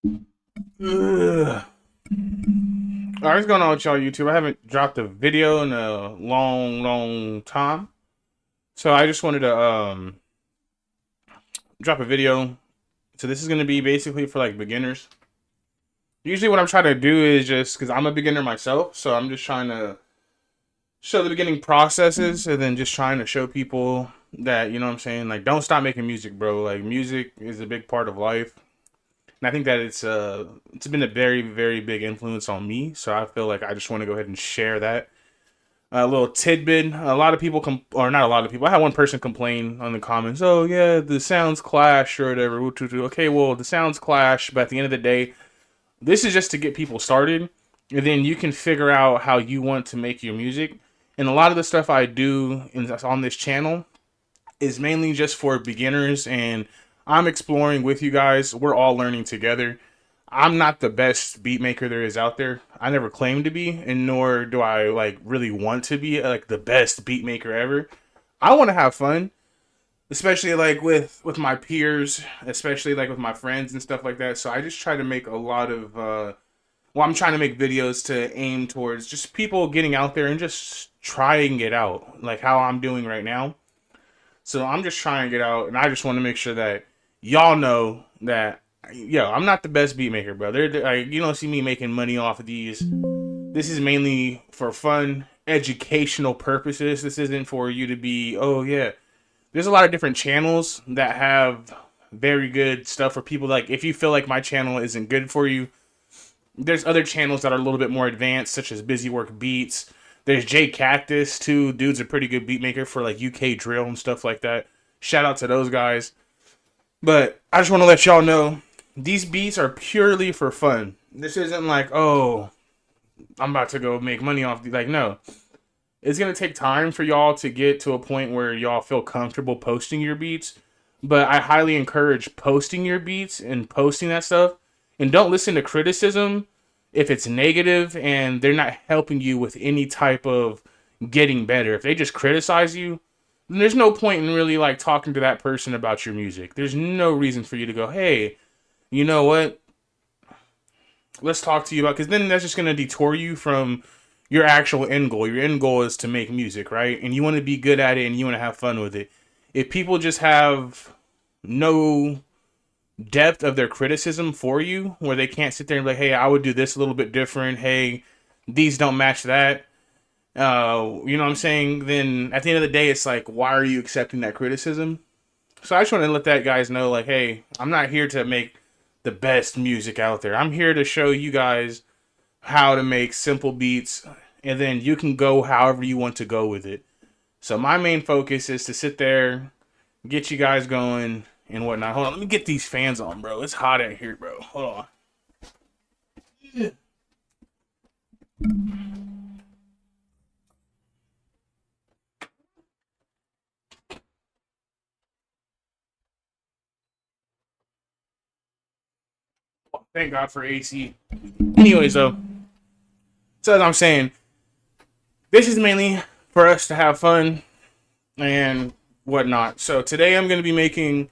Ugh. Alright, what's going on with y'all YouTube? I haven't dropped a video in a long time. So I just wanted to drop a video. So this is gonna be basically for like beginners. Usually what I'm trying to do is just because I'm a beginner myself, so I'm just trying to show the beginning processes and then just trying to show people that, you know what I'm saying, like don't stop making music, bro. Like music is a big part of life. And I think that it's been a very big influence on me. So I feel like I just want to go ahead and share that a little tidbit. A lot of people or not a lot of people. I had one person complain on the comments. Oh yeah, the sounds clash or whatever. Okay, well the sounds clash, but at the end of the day, this is just to get people started, and then you can figure out how you want to make your music. And a lot of the stuff I do on this channel is mainly just for beginners, and I'm exploring with you guys. We're all learning together. I'm not the best beat maker there is out there. I never claimed to be, and nor do I like really want to be like the best beat maker ever. I want to have fun, especially like with my peers, especially like with my friends and stuff like that. So I just try to make a lot of well, I'm trying to make videos to aim towards just people getting out there and just trying it out, like how I'm doing right now. So I'm just trying it out, and I just want to make sure that y'all know that, yo, I'm not the best beat maker, bro. Like, you don't see me making money off of these. This is mainly for fun, educational purposes. This isn't for you to be, oh yeah. There's a lot of different channels that have very good stuff for people. Like, if you feel like my channel isn't good for you, there's other channels that are a little bit more advanced, such as Busy Work Beats. There's Jay Cactus too. Dude's a pretty good beat maker for like UK drill and stuff like that. Shout out to those guys. But I just want to let y'all know these beats are purely for fun. This isn't like, oh, I'm about to go make money off. Like, no. It's gonna take time for y'all to get to a point where y'all feel comfortable posting your beats. But I highly encourage posting your beats and posting that stuff. And don't listen to criticism if it's negative and they're not helping you with any type of getting better. If they just criticize you, then there's no point in really like talking to that person about your music. There's no reason for you to go, hey, you know what? Let's talk to you about, because then that's just gonna detour you from your actual end goal. Your end goal is to make music, right? And you want to be good at it and you want to have fun with it. If people just have no depth of their criticism for you, where they can't sit there and be like, hey, I would do this a little bit different. Hey, these don't match that. You know what I'm saying? Then at the end of the day, it's like, why are you accepting that criticism? So I just want to let that guys know, like, hey, I'm not here to make the best music out there. I'm here to show you guys how to make simple beats, and then you can go however you want to go with it. So my main focus is to sit there, get you guys going and whatnot. Hold on, let me get these fans on, bro. It's hot out here, bro. Hold on. Thank God for AC. Anyways, though, so as I'm saying, this is mainly for us to have fun and whatnot. So today I'm going to be making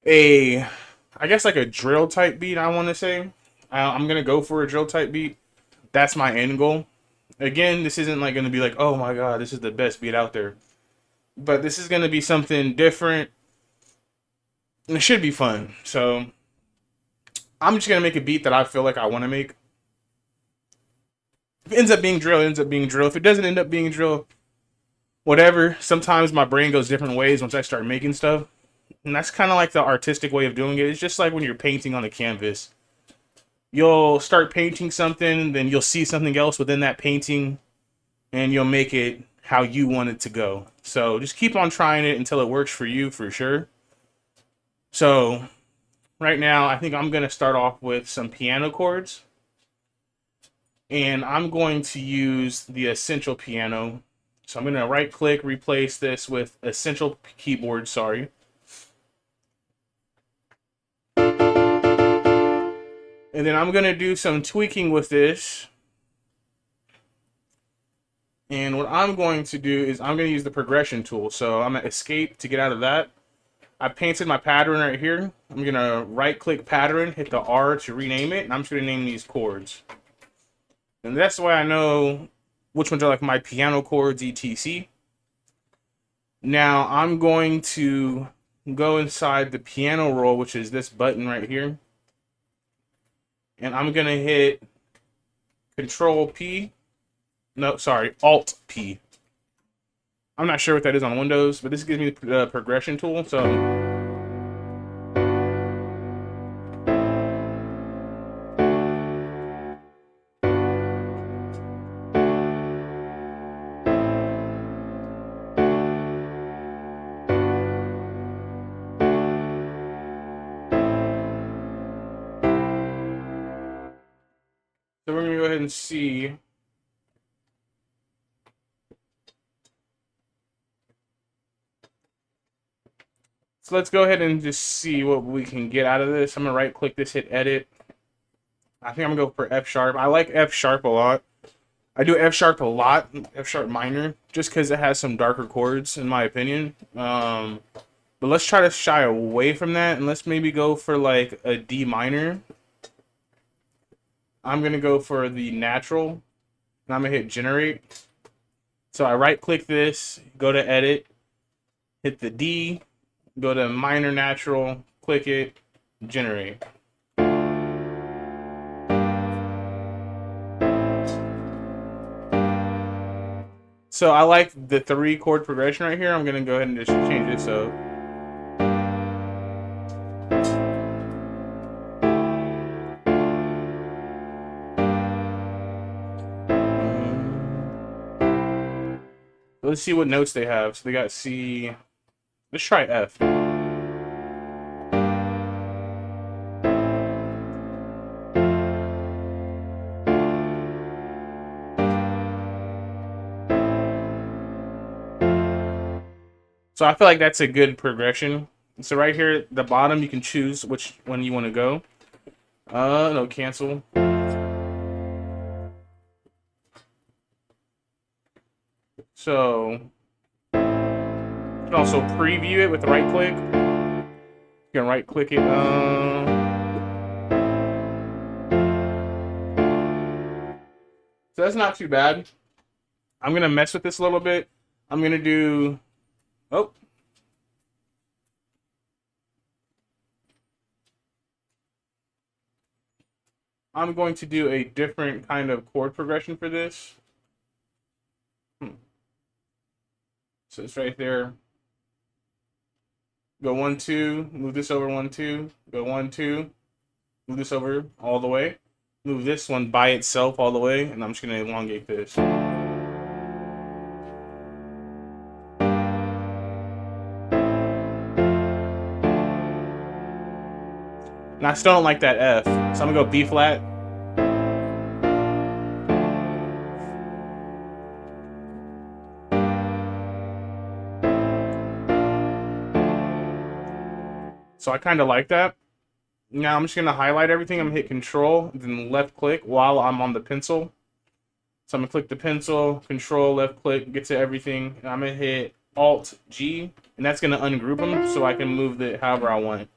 a, I guess like a drill type beat, I want to say. I'm going to go for a drill type beat. That's my end goal. Again, this isn't like going to be like, oh my God, this is the best beat out there. But this is going to be something different. And it should be fun. So I'm just going to make a beat that I feel like I want to make. If it ends up being drill, it ends up being drill. If it doesn't end up being drill, whatever. Sometimes my brain goes different ways once I start making stuff. And that's kind of like the artistic way of doing it. It's just like when you're painting on a canvas. You'll start painting something, then you'll see something else within that painting, and you'll make it how you want it to go. So just keep on trying it until it works for you, for sure. So right now, I think I'm going to start off with some piano chords. And I'm going to use the Essential Piano. So I'm going to right click, replace this with Essential Keyboard, sorry. And then I'm going to do some tweaking with this. And what I'm going to do is I'm going to use the progression tool. So I'm going to escape to get out of that. I painted my pattern right here. I'm gonna right click pattern, hit the R to rename it, and I'm just gonna name these chords. And that's the way I know which ones are like my piano chords, etc. Now I'm going to go inside the piano roll, which is this button right here. And I'm gonna hit Control P. No, sorry, Alt P. I'm not sure what that is on Windows, but this gives me the progression tool. So we're gonna go ahead and see. So let's go ahead and just see what we can get out of this. I'm gonna right click this, hit edit. I think I'm gonna go for F sharp. I like F sharp a lot. I do F sharp a lot, F sharp minor, just because it has some darker chords in my opinion. But let's try to shy away from that, and let's maybe go for like a D minor. I'm gonna go for the natural, and I'm gonna hit generate. So I right click this, go to edit, hit the D, go to minor natural, click it, generate. So I like the 3 chord progression right here. I'm gonna go ahead and just change this up. Let's see what notes they have. So they got C. Let's try F. So I feel like that's a good progression. So right here at the bottom, you can choose which one you want to go. No, cancel. So you can also preview it with the right click. You can right click it. So that's not too bad. I'm gonna mess with this a little bit. I'm gonna do. Oh. I'm going to do a different kind of chord progression for this. So it's right there. Go 1, 2, move this over 1, 2, go 1, 2, move this over all the way. Move this one by itself all the way, and I'm just gonna elongate this. And I still don't like that F, so I'm gonna go B flat. So I kind of like that. Now I'm just gonna highlight everything. I'm gonna hit Control, then left click while I'm on the pencil. So I'm gonna click the pencil, Control, left click, get to everything, and I'm gonna hit Alt G, and that's gonna ungroup them so I can move it however I want.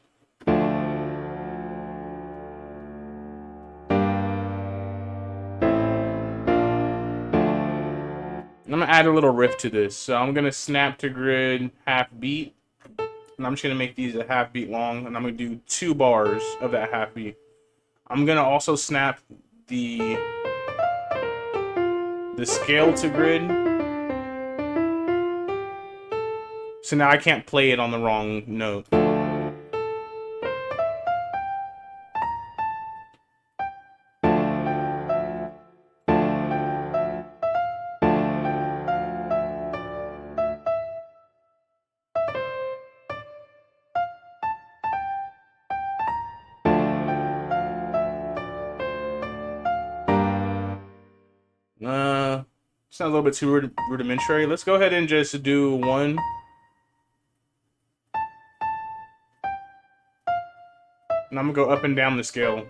I'm gonna add a little riff to this. So I'm gonna snap to grid half beat, and I'm just gonna make these a half beat long, and I'm gonna do 2 bars of that half beat. I'm gonna also snap the scale to grid. So now I can't play it on the wrong note. It's not a little bit too rudimentary. Let's go ahead and just do 1. And I'm gonna go up and down the scale.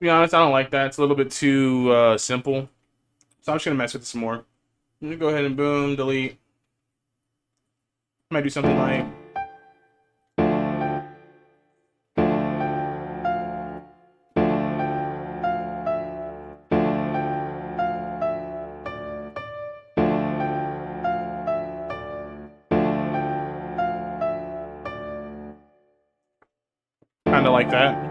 be honest, I don't like that. It's a little bit too simple. So I'm just gonna mess with it some more. I'm gonna go ahead and boom, delete. Might do something like. Kind of like that.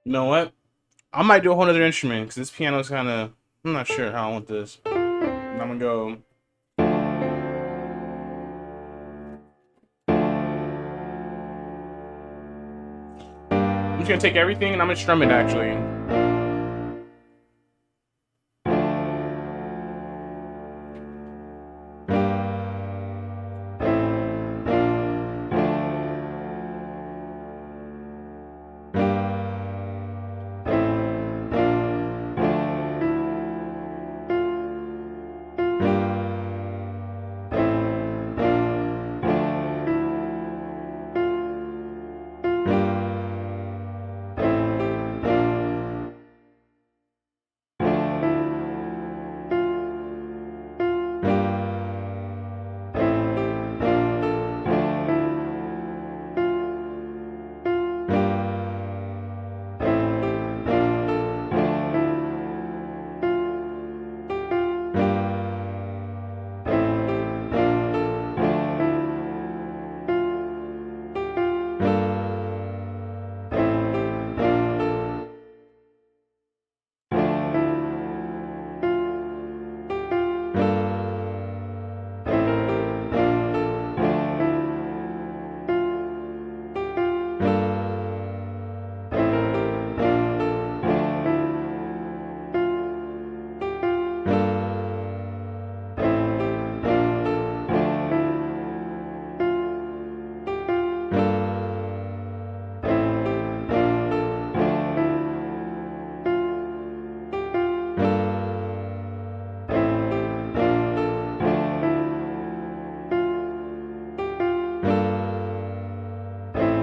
You know what? I might do a whole other instrument because this piano's kind of. I'm not sure how I want this. I'm gonna go. I'm just gonna take everything and I'm gonna strum it actually.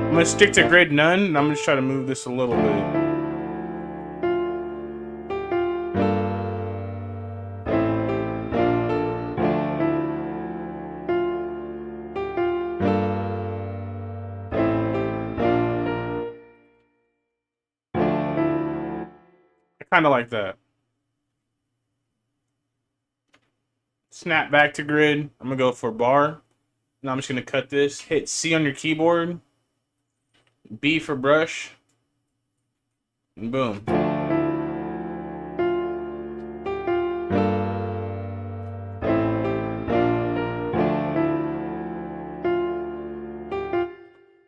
I'm gonna stick to grid none, and I'm gonna just try to move this a little bit. I kind of like that. Snap back to grid. I'm gonna go for bar. Now I'm just gonna cut this. Hit C on your keyboard. B for brush. And boom.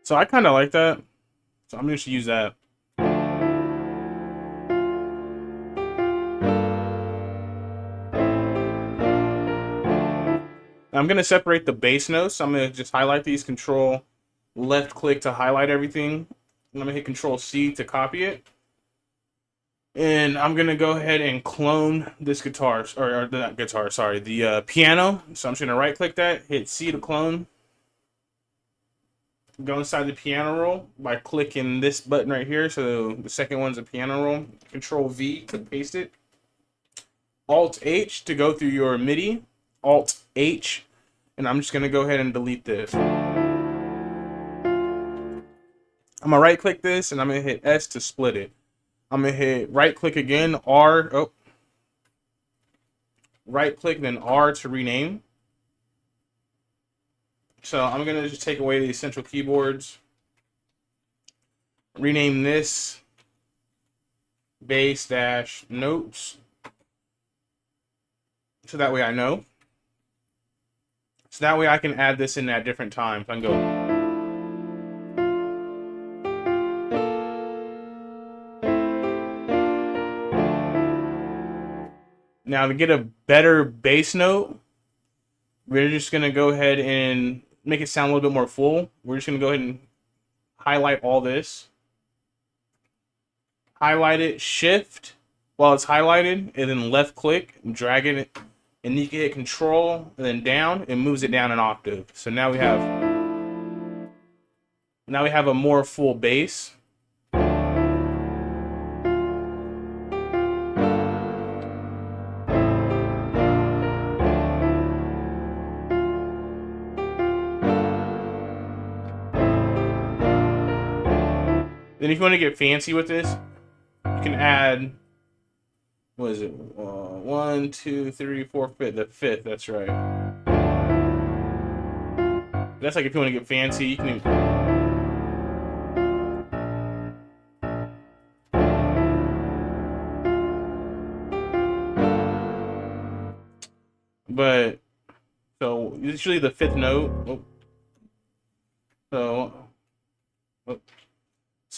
So I kind of like that. So I'm just gonna use that. I'm gonna separate the bass notes. So I'm gonna just highlight these. Control left click to highlight everything. I'm gonna hit Control C to copy it. And I'm gonna go ahead and clone this guitar, or not guitar, sorry, the piano. So I'm just gonna right click that, hit C to clone. Go inside the piano roll by clicking this button right here. So the second one's a piano roll. Control V to paste it. Alt H to go through your MIDI. Alt H. And I'm just going to go ahead and delete this. I'm going to right click this and I'm going to hit S to split it. I'm going to hit right click again, R. Oh. Right click, then R to rename. So I'm going to just take away the essential keyboards. rename this bass dash notes. So that way I know. So that way I can add this in at different times. I can go. Now to get a better bass note, we're just going to go ahead and make it sound a little bit more full. We're just going to go ahead and highlight all this. Highlight it, shift while it's highlighted, and then left click and drag it. And you can hit control and then down, and moves it down an octave. So now we have a more full bass. Then if you want to get fancy with this, you can add, what is it? 1, 2, 3, 4, 5. The fifth, that's right. That's like if you want to get fancy, you can. But so usually the fifth note. So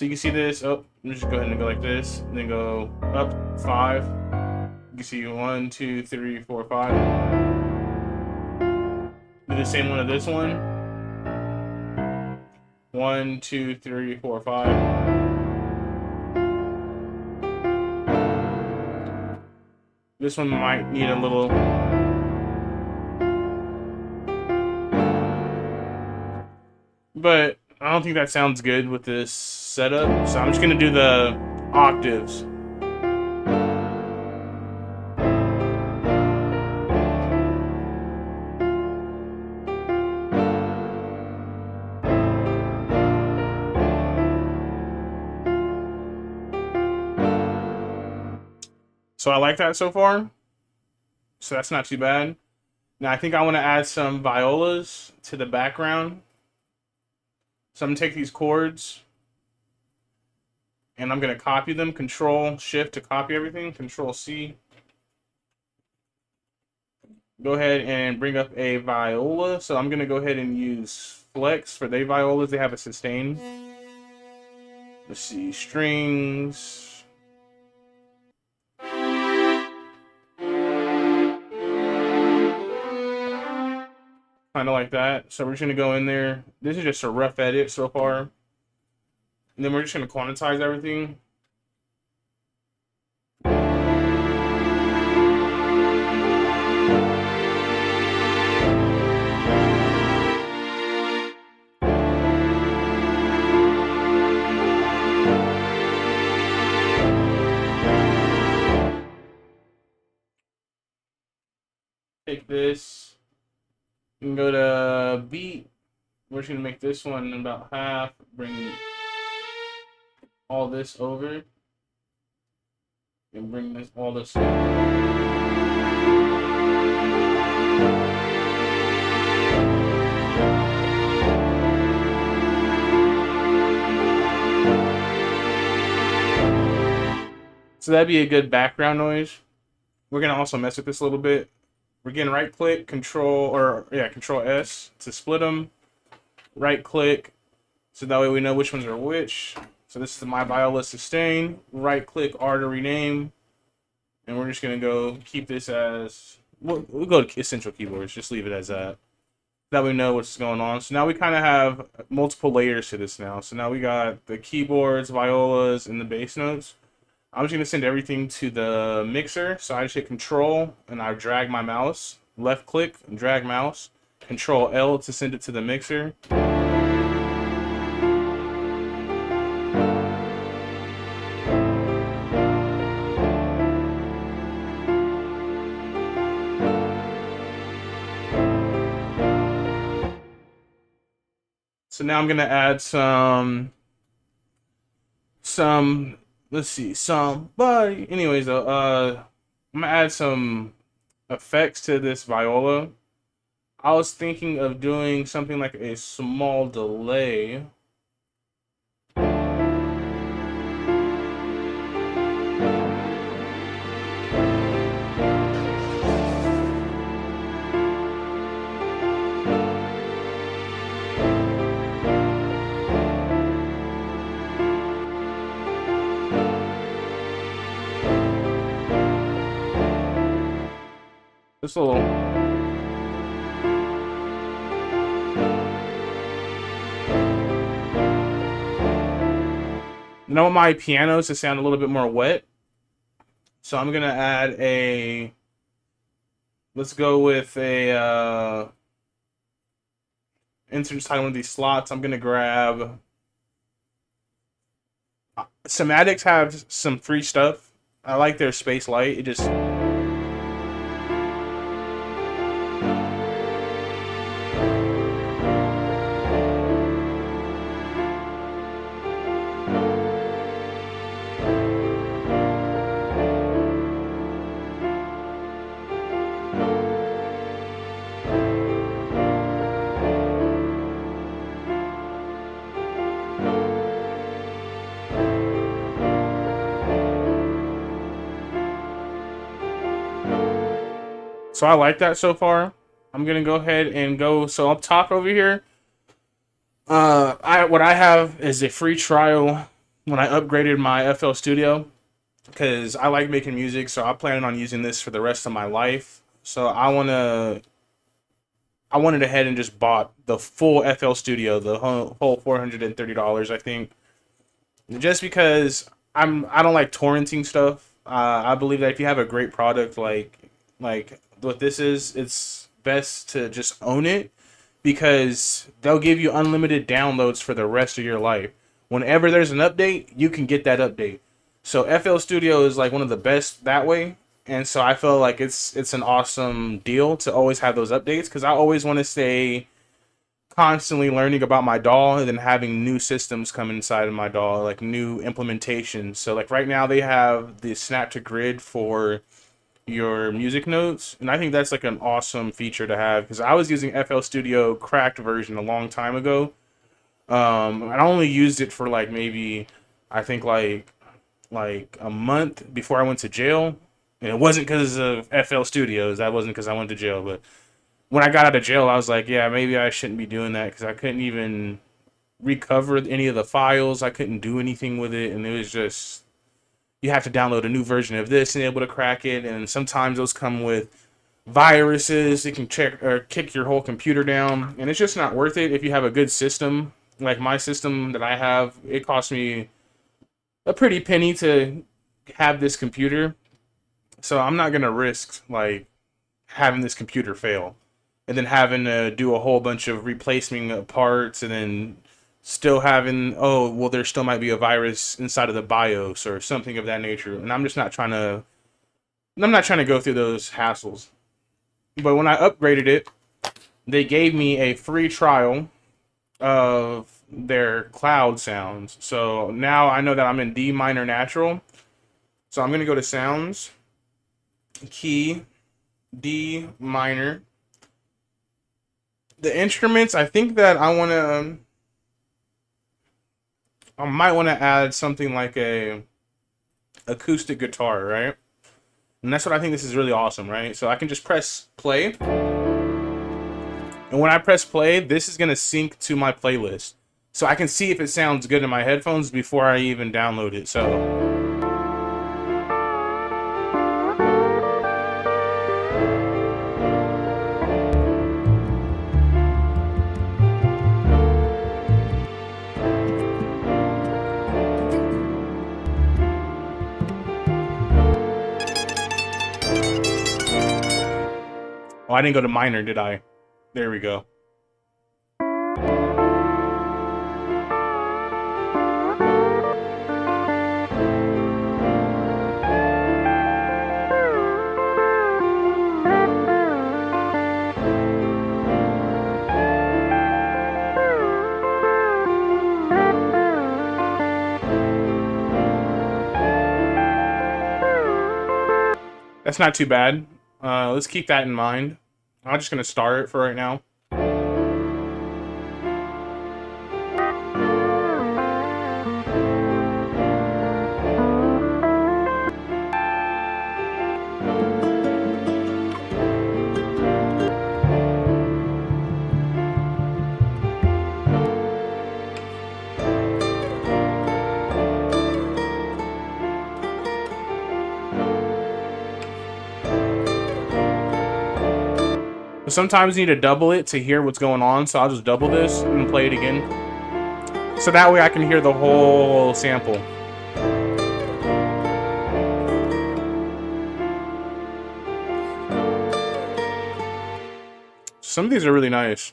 you can see this. I'm just go ahead and go like this, and then go up 5. You can see 1, 2, 3, 4, 5. Do the same one to this one. 1, 2, 3, 4, 5. This one might need a little. But I don't think that sounds good with this setup, so I'm just gonna do the octaves. So I like that so far. So that's not too bad. Now I think I want to add some violas to the background. So I'm going to take these chords and I'm going to copy them. Control Shift to copy everything. Control C. Go ahead and bring up a viola. So I'm going to go ahead and use Flex for the violas. They have a sustain. Let's see. Strings. Kind of like that. So we're just going to go in there. This is just a rough edit so far. And then we're just going to quantize everything. Take this. You can go to beat. We're just going to make this one about half. Bring all this over. And bring this all this. So that'd be a good background noise. We're going to also mess with this a little bit. We're getting right click, Control S to split them. Right click, so that way we know which ones are which. So this is my viola sustain. Right click, R to rename. And we're just gonna go keep this as, we'll go to essential keyboards, just leave it as that. That we know what's going on. So now we kind of have multiple layers to this now. So now we got the keyboards, violas, and the bass notes. I'm just gonna send everything to the mixer. So I just hit Control and I drag my mouse, left click and drag mouse, Control L to send it to the mixer. So now I'm gonna add some let's see, somebody. Anyways, though, I'm gonna add some effects to this viola. I was thinking of doing something like a small delay. This little. You know, my pianos to sound a little bit more wet. So I'm gonna add a. Let's go with a insert inside one of these slots. I'm gonna grab. Somatics have some free stuff. I like their Space Light. It just. So I like that so far. I'm gonna go ahead and go. So up top over here, what I have is a free trial when I upgraded my FL Studio because I like making music. So I'm planning on using this for the rest of my life. So I went ahead and just bought the full FL Studio, the whole $430, I think, just because I don't like torrenting stuff. I believe that if you have a great product like what this is, it's best to just own it because they'll give you unlimited downloads for the rest of your life. Whenever there's an update, you can get that update. So FL Studio is like one of the best that way. And so I feel like it's an awesome deal to always have those updates because I always want to stay constantly learning about my DAW and then having new systems come inside of my DAW, like new implementations. So like right now they have the snap to grid for your music notes, and I think that's like an awesome feature to have because I was using FL Studio cracked version a long time ago. And I only used it for like maybe I think like a month before I went to jail. And it wasn't because of FL Studios. That wasn't because I went to jail. But when I got out of jail, I was like, yeah, maybe I shouldn't be doing that because I couldn't even recover any of the files. I couldn't do anything with it. And it was just, you have to download a new version of this and be able to crack it. And sometimes those come with viruses. It can check or kick your whole computer down. And it's just not worth it if you have a good system. Like my system that I have, it cost me a pretty penny to have this computer. So I'm not gonna risk like having this computer fail and then having to do a whole bunch of replacement parts and then still having, oh well, there still might be a virus inside of the BIOS or something of that nature. And I'm not trying to go through those hassles. But when I upgraded it, they gave me a free trial of their cloud sounds. So now I know that I'm in D minor natural. So I'm gonna go to sounds, key, D minor. The instruments, I think that I might want to add something like a acoustic guitar, right? And that's what I think this is really awesome, right? So I can just press play. And when I press play, this is going to sync to my playlist. So I can see if it sounds good in my headphones before I even download it. So oh, I didn't go to minor, did I? There we go. That's not too bad. Let's keep that in mind. I'm just going to start it for right now. sometimes you need to double it to hear what's going on. So I'll just double this and play it again. So that way I can hear the whole sample. Some of these are really nice.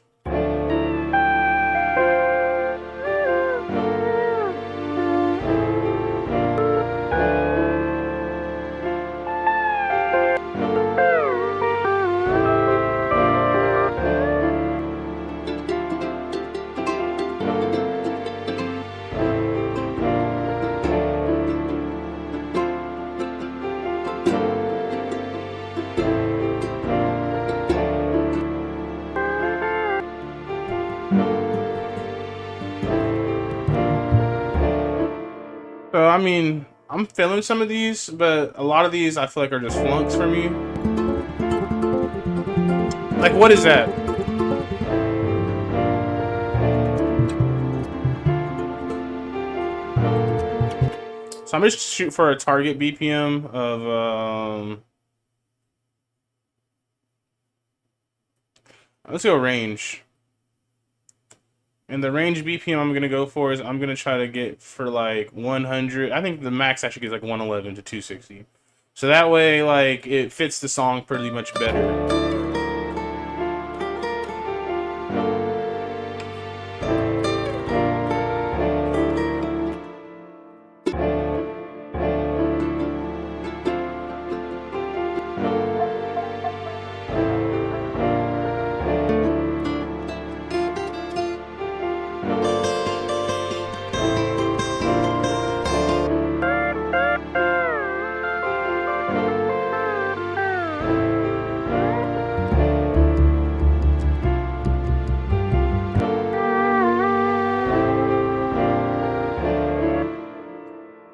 So, I mean, I'm feeling some of these, but a lot of these I feel like are just flunks for me. Like, what is that? So I'm just shoot for a target BPM of, let's go range. And the range BPM I'm going to go for is I'm going to try to get for like 100. I think the max actually gets like 111 to 260. So that way, like, it fits the song pretty much better.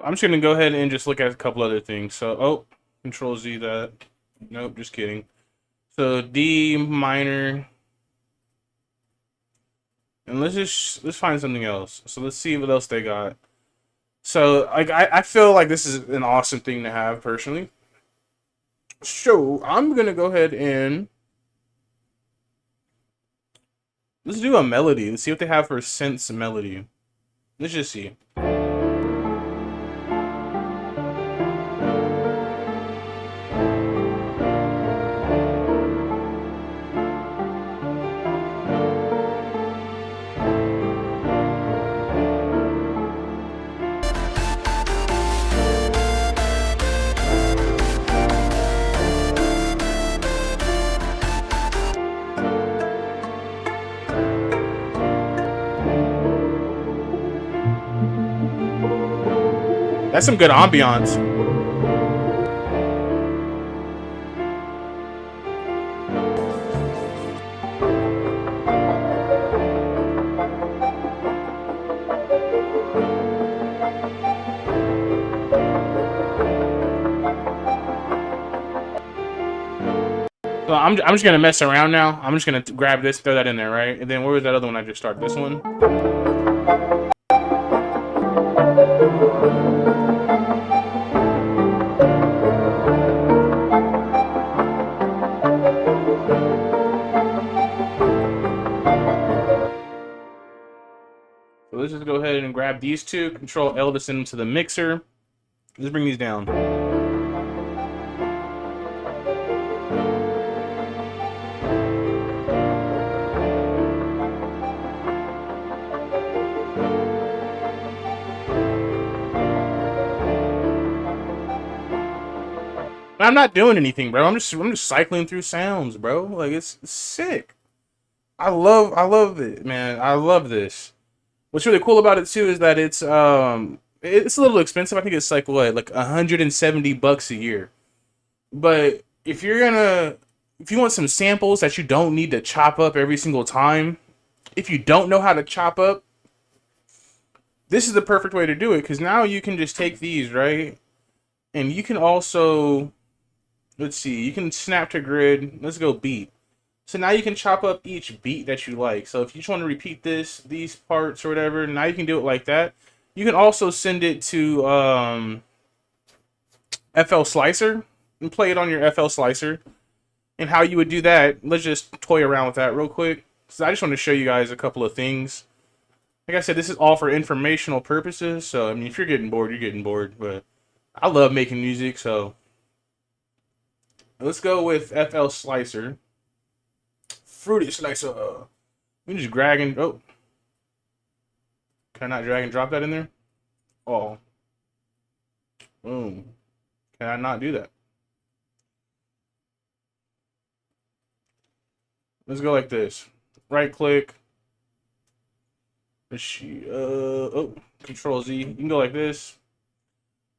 I'm just gonna go ahead and just look at a couple other things. So, oh, Control Z that. Nope, just kidding. So D minor, and let's find something else. So let's see what else they got. So like I feel like this is an awesome thing to have personally. So I'm gonna go ahead and let's do a melody. Let's see what they have for synth melody. Let's just see. That's some good ambiance. So I'm just gonna mess around now. I'm just gonna grab this, throw that in there, right? And then where was that other one I just started? This one. So let's just go ahead and grab these two. Control L to send them to the mixer. Let's bring these down. I'm not doing anything, bro. I'm just cycling through sounds, bro. Like it's sick. I love it, man. I love this. What's really cool about it too is that it's a little expensive. I think it's like what, like $170 a year. But if you want some samples that you don't need to chop up every single time, if you don't know how to chop up, this is the perfect way to do it, because now you can just take these, right? And you can also, let's see, you can snap to grid. Let's go beat. So now you can chop up each beat that you like. So if you just want to repeat these parts or whatever, now you can do it like that. You can also send it to FL Slicer and play it on your FL Slicer. And how you would do that, let's just toy around with that real quick. So I just want to show you guys a couple of things. Like I said, this is all for informational purposes. So, I mean, if you're getting bored, you're getting bored. But I love making music, so let's go with FL Slicer. Fruity Slicer. We can just drag and... Oh. Can I not drag and drop that in there? Oh. Boom. Can I not do that? Let's go like this. Right click. Oh, Control Z. You can go like this.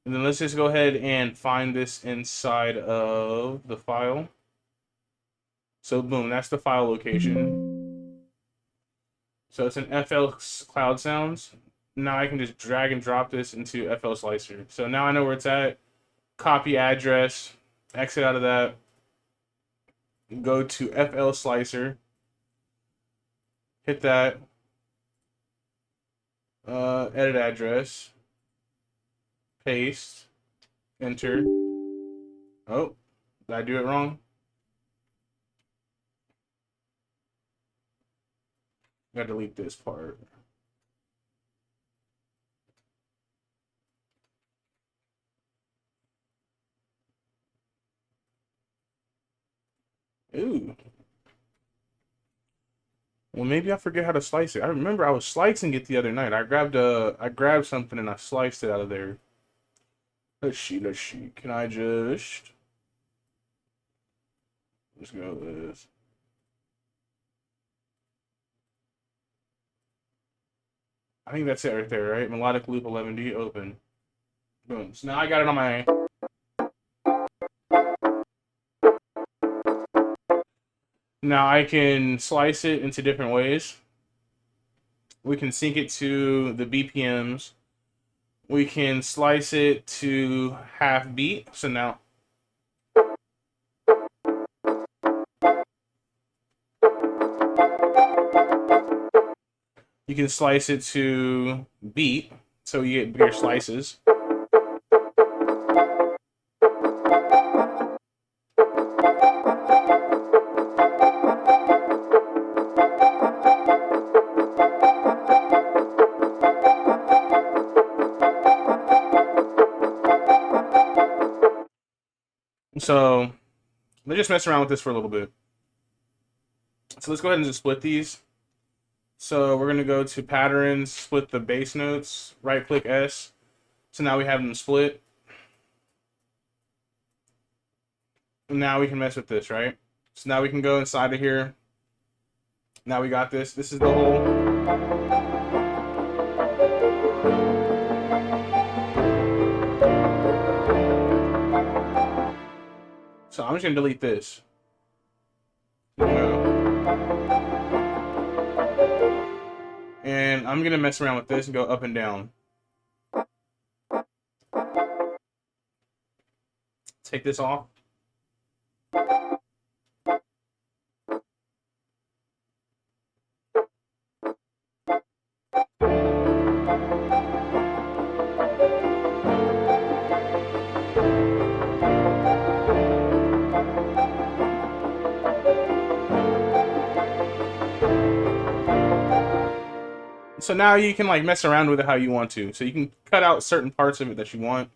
And then let's just go ahead and find this inside of the file. So boom, that's the file location. So it's an FL Cloud Sounds. Now I can just drag and drop this into FL Slicer. So now I know where it's at. Copy address. Exit out of that. Go to FL Slicer. Hit that. Edit address. Paste. Enter. Oh, did I do it wrong? Gotta delete this part. Ooh. Well, maybe I forget how to slice it. I remember I was slicing it the other night. I grabbed something and I sliced it out of there. Let's see. Can I just... Let's go with this. I think that's it right there, right? Melodic loop 11D open. Boom. So now I got it on my... Now I can slice it into different ways. We can sync it to the BPMs. We can slice it to half beat. So now... You can slice it to beat, so you get bigger slices. So let's just mess around with this for a little bit. So let's go ahead and just split these. So we're going to go to patterns, split the bass notes, right click S. So now we have them split. And now we can mess with this, right? So now we can go inside of here. Now we got this. This is the whole... So I'm just going to delete this. And I'm going to mess around with this and go up and down. Take this off. So now you can like mess around with it how you want to. So you can cut out certain parts of it that you want.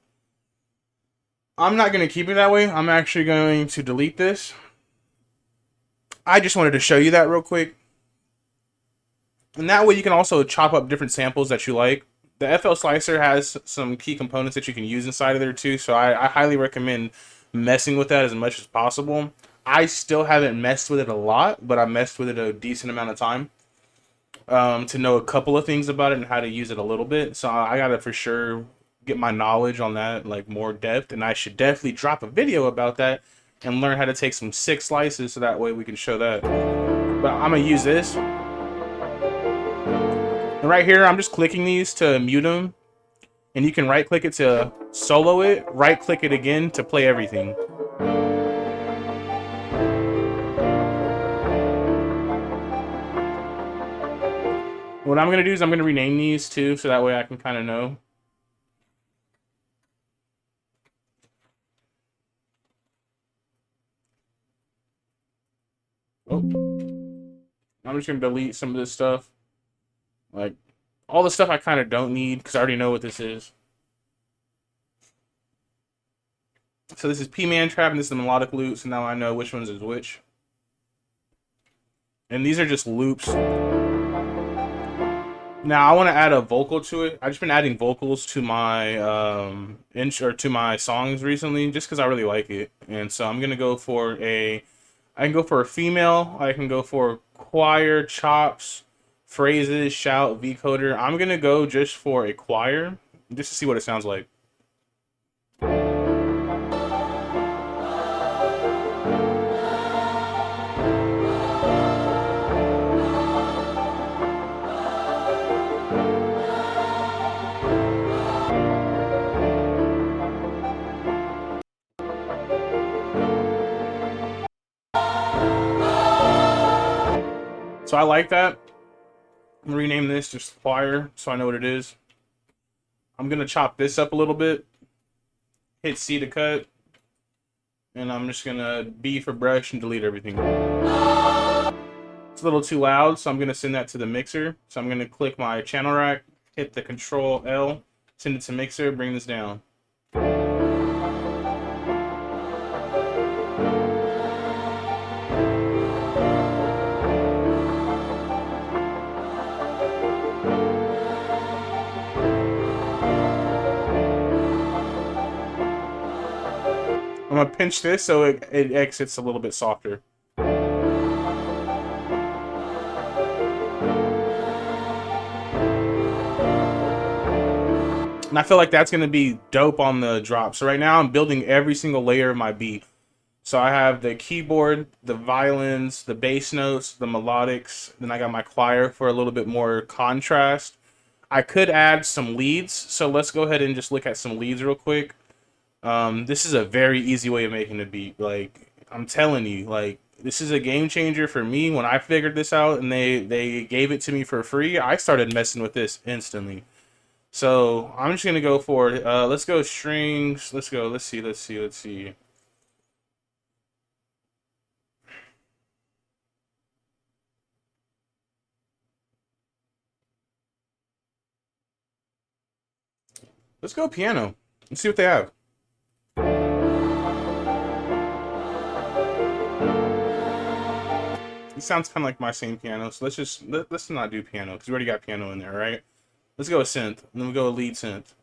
I'm not going to keep it that way. I'm actually going to delete this. I just wanted to show you that real quick. And that way you can also chop up different samples that you like. The FL Slicer has some key components that you can use inside of there too. So I highly recommend messing with that as much as possible. I still haven't messed with it a lot, but I messed with it a decent amount of time. To know a couple of things about it and how to use it a little bit. So I gotta for sure get my knowledge on that like more depth, and I should definitely drop a video about that and learn how to take some sick slices so that way we can show that. But I'm gonna use this. And right here, I'm just clicking these to mute them. And you can right click it to solo it, right click it again to play everything. What I'm going to do is I'm going to rename these too, so that way I can kind of know. Oh, I'm just gonna delete some of this stuff. Like, all the stuff I kind of don't need because I already know what this is. So this is P-Man Trap and this is the melodic loop, so now I know which ones is which. And these are just loops. Now I want to add a vocal to it. I've just been adding vocals to my to my songs recently, just because I really like it. And so I'm gonna go for I can go for a female. I can go for choir, chops, phrases, shout, vocoder. I'm gonna go just for a choir, just to see what it sounds like. So I like that. I'm gonna rename this just choir so I know what it is. I'm gonna chop this up a little bit. Hit C to cut. And I'm just gonna B for brush and delete everything. It's a little too loud, so I'm gonna send that to the mixer. So I'm gonna click my channel rack, hit the Control L, send it to mixer, bring this down. I'm gonna pinch this so it exits a little bit softer. And I feel like that's gonna be dope on the drop. So right now I'm building every single layer of my beat. So I have the keyboard, the violins, the bass notes, the melodics, then I got my choir for a little bit more contrast. I could add some leads, so let's go ahead and just look at some leads real quick. This is a very easy way of making a beat. Like, I'm telling you, like, this is a game changer for me. When I figured this out and they gave it to me for free, I started messing with this instantly. So I'm just gonna go for let's go strings. Let's go. Let's see. Let's go piano. Let's see what they have. It sounds kind of like my same piano, so let's not do piano because we already got piano in there, right? Let's go with synth, and then we go with lead synth.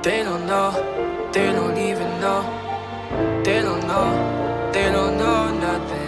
They don't know, they don't even know. They don't know, they don't know nothing.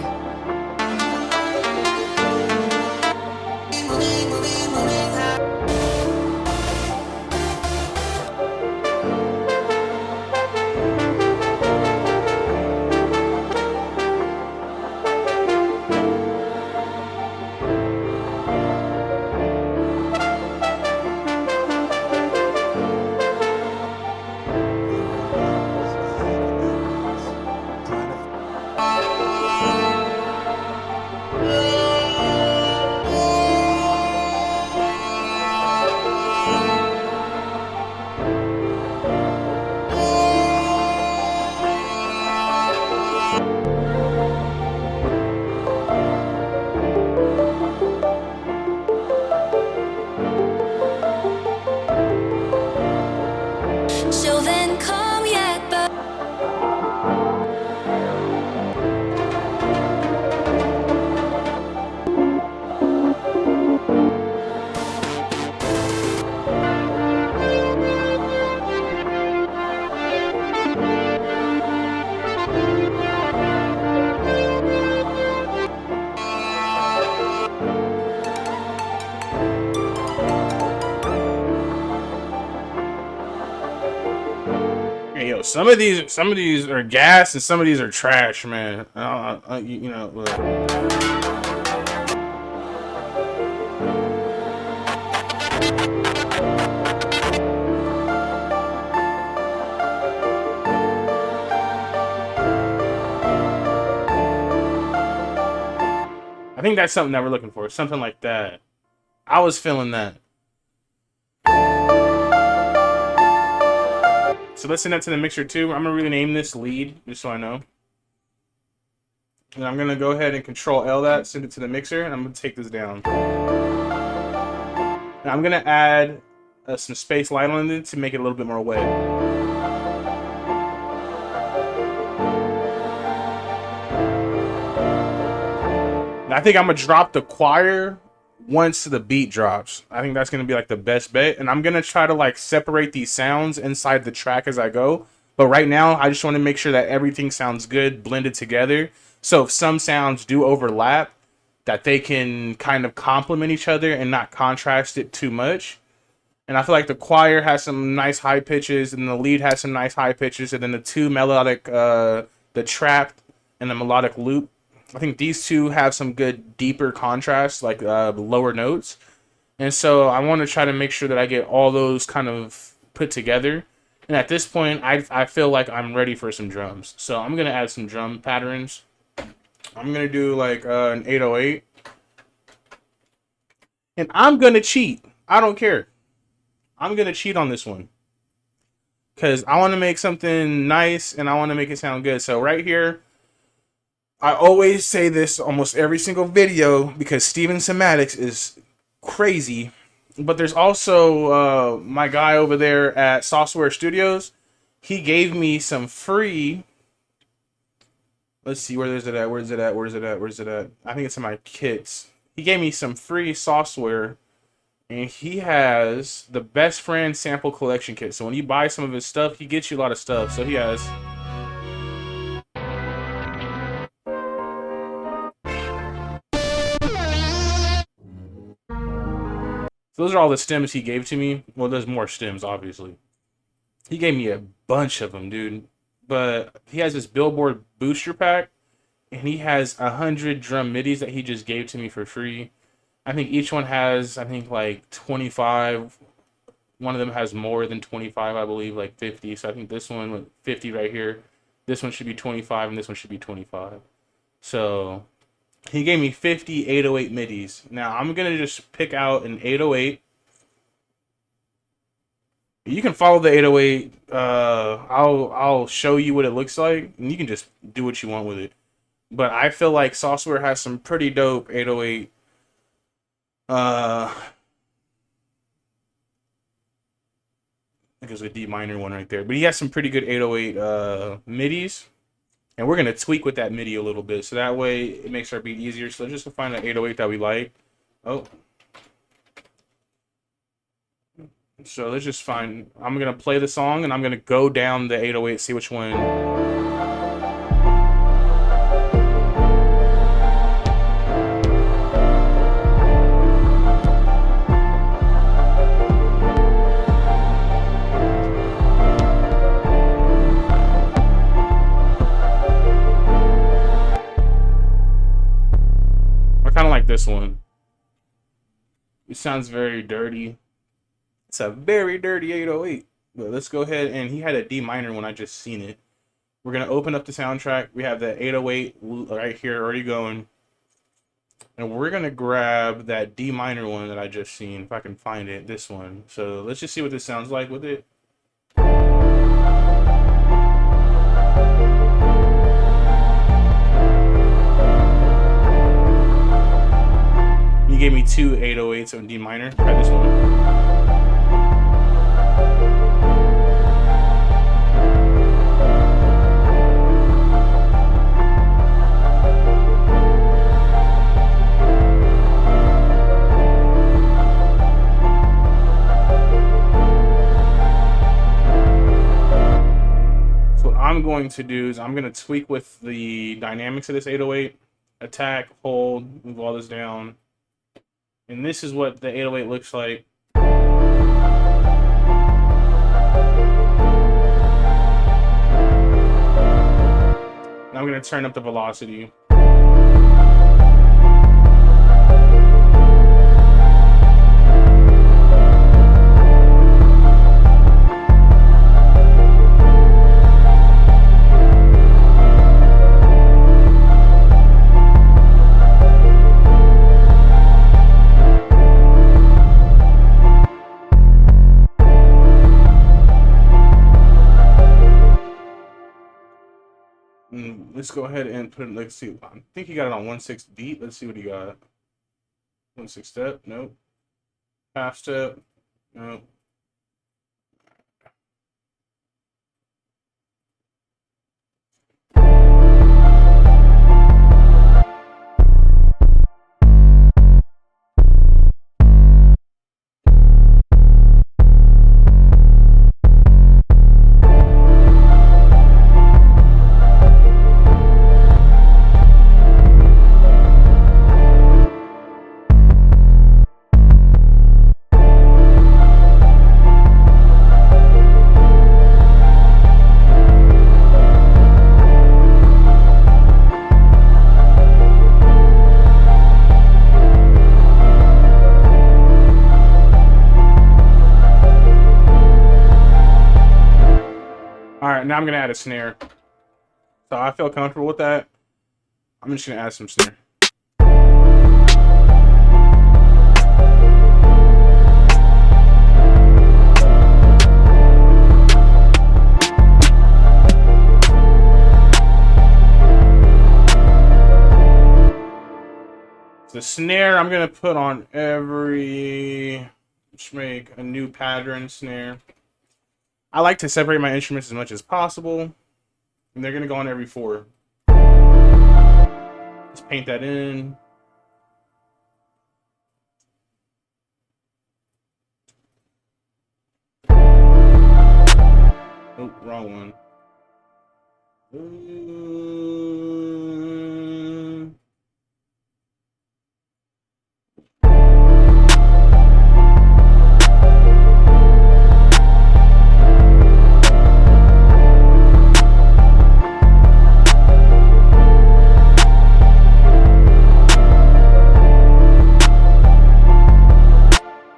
Yo, some of these are gas and some of these are trash, man. You know, look. I think that's something that we're looking for. Something like that. I was feeling that. So let's send that to the mixer too. I'm gonna rename this lead, just so I know. And I'm gonna go ahead and Control L that, send it to the mixer, and I'm gonna take this down. And I'm gonna add some space light on it to make it a little bit more wet. And I think I'm gonna drop the choir once the beat drops. I think that's gonna be like the best bet. And I'm gonna try to like separate these sounds inside the track as I go. But right now, I just want to make sure that everything sounds good, blended together. So if some sounds do overlap, that they can kind of complement each other and not contrast it too much. And I feel like the choir has some nice high pitches, and the lead has some nice high pitches, and then the two melodic, the trap and the melodic loop, I think these two have some good deeper contrast, like lower notes. And so I want to try to make sure that I get all those kind of put together. And at this point, I feel like I'm ready for some drums. So I'm going to add some drum patterns. I'm going to do like an 808. And I'm going to cheat. I don't care. I'm going to cheat on this one. Because I want to make something nice and I want to make it sound good. So right here, I always say this almost every single video because Steven Somatics is crazy. But there's also my guy over there at Software Studios. He gave me some free... Let's see, where is it at? Where is it at? Where is it at? Where is it at? I think it's in my kits. He gave me some free software. And he has the Best Friend Sample Collection Kit. So when you buy some of his stuff, he gets you a lot of stuff. So he has... So those are all the stems he gave to me. Well, there's more stems, obviously. He gave me a bunch of them, dude. But he has this Billboard booster pack. And he has 100 drum midis that he just gave to me for free. I think each one has, I think, like 25. One of them has more than 25, I believe, like 50. So I think this one with 50 right here. This one should be 25, and this one should be 25. So he gave me 50 808 midis. Now I'm going to just pick out an 808. You can follow the 808. I'll show you what it looks like, and you can just do what you want with it. But I feel like Software has some pretty dope 808. I think there's a D minor one right there. But he has some pretty good 808 midis. And we're going to tweak with that MIDI a little bit. So that way it makes our beat easier. So just to find an 808 that we like. Oh. So let's just find... I'm going to play the song and I'm going to go down the 808, see which one... I kind of like this one. It sounds very dirty. It's a very dirty 808. But let's go ahead, and he had a D minor when I just seen it. We're going to open up the soundtrack. We have the 808 right here already going. And we're going to grab that D minor one that I just seen, if I can find it, this one. So let's just see what this sounds like with it. He gave me two 808s on D minor. Try this one. So what I'm going to do is I'm going to tweak with the dynamics of this 808. Attack, hold, move all this down. And this is what the 808 looks like. I'm gonna turn up the velocity. Let's go ahead and put it. Let's see. I think he got it on 1/6 beat. Let's see what he got. 1/6 step. Nope. Half step. Nope. Alright, now I'm going to add a snare. So I feel comfortable with that. I'm just going to add some snare. The snare I'm going to put on every... Just make a new pattern snare. I like to separate my instruments as much as possible. And they're going to go on every 4. Let's paint that in. Oh, wrong one.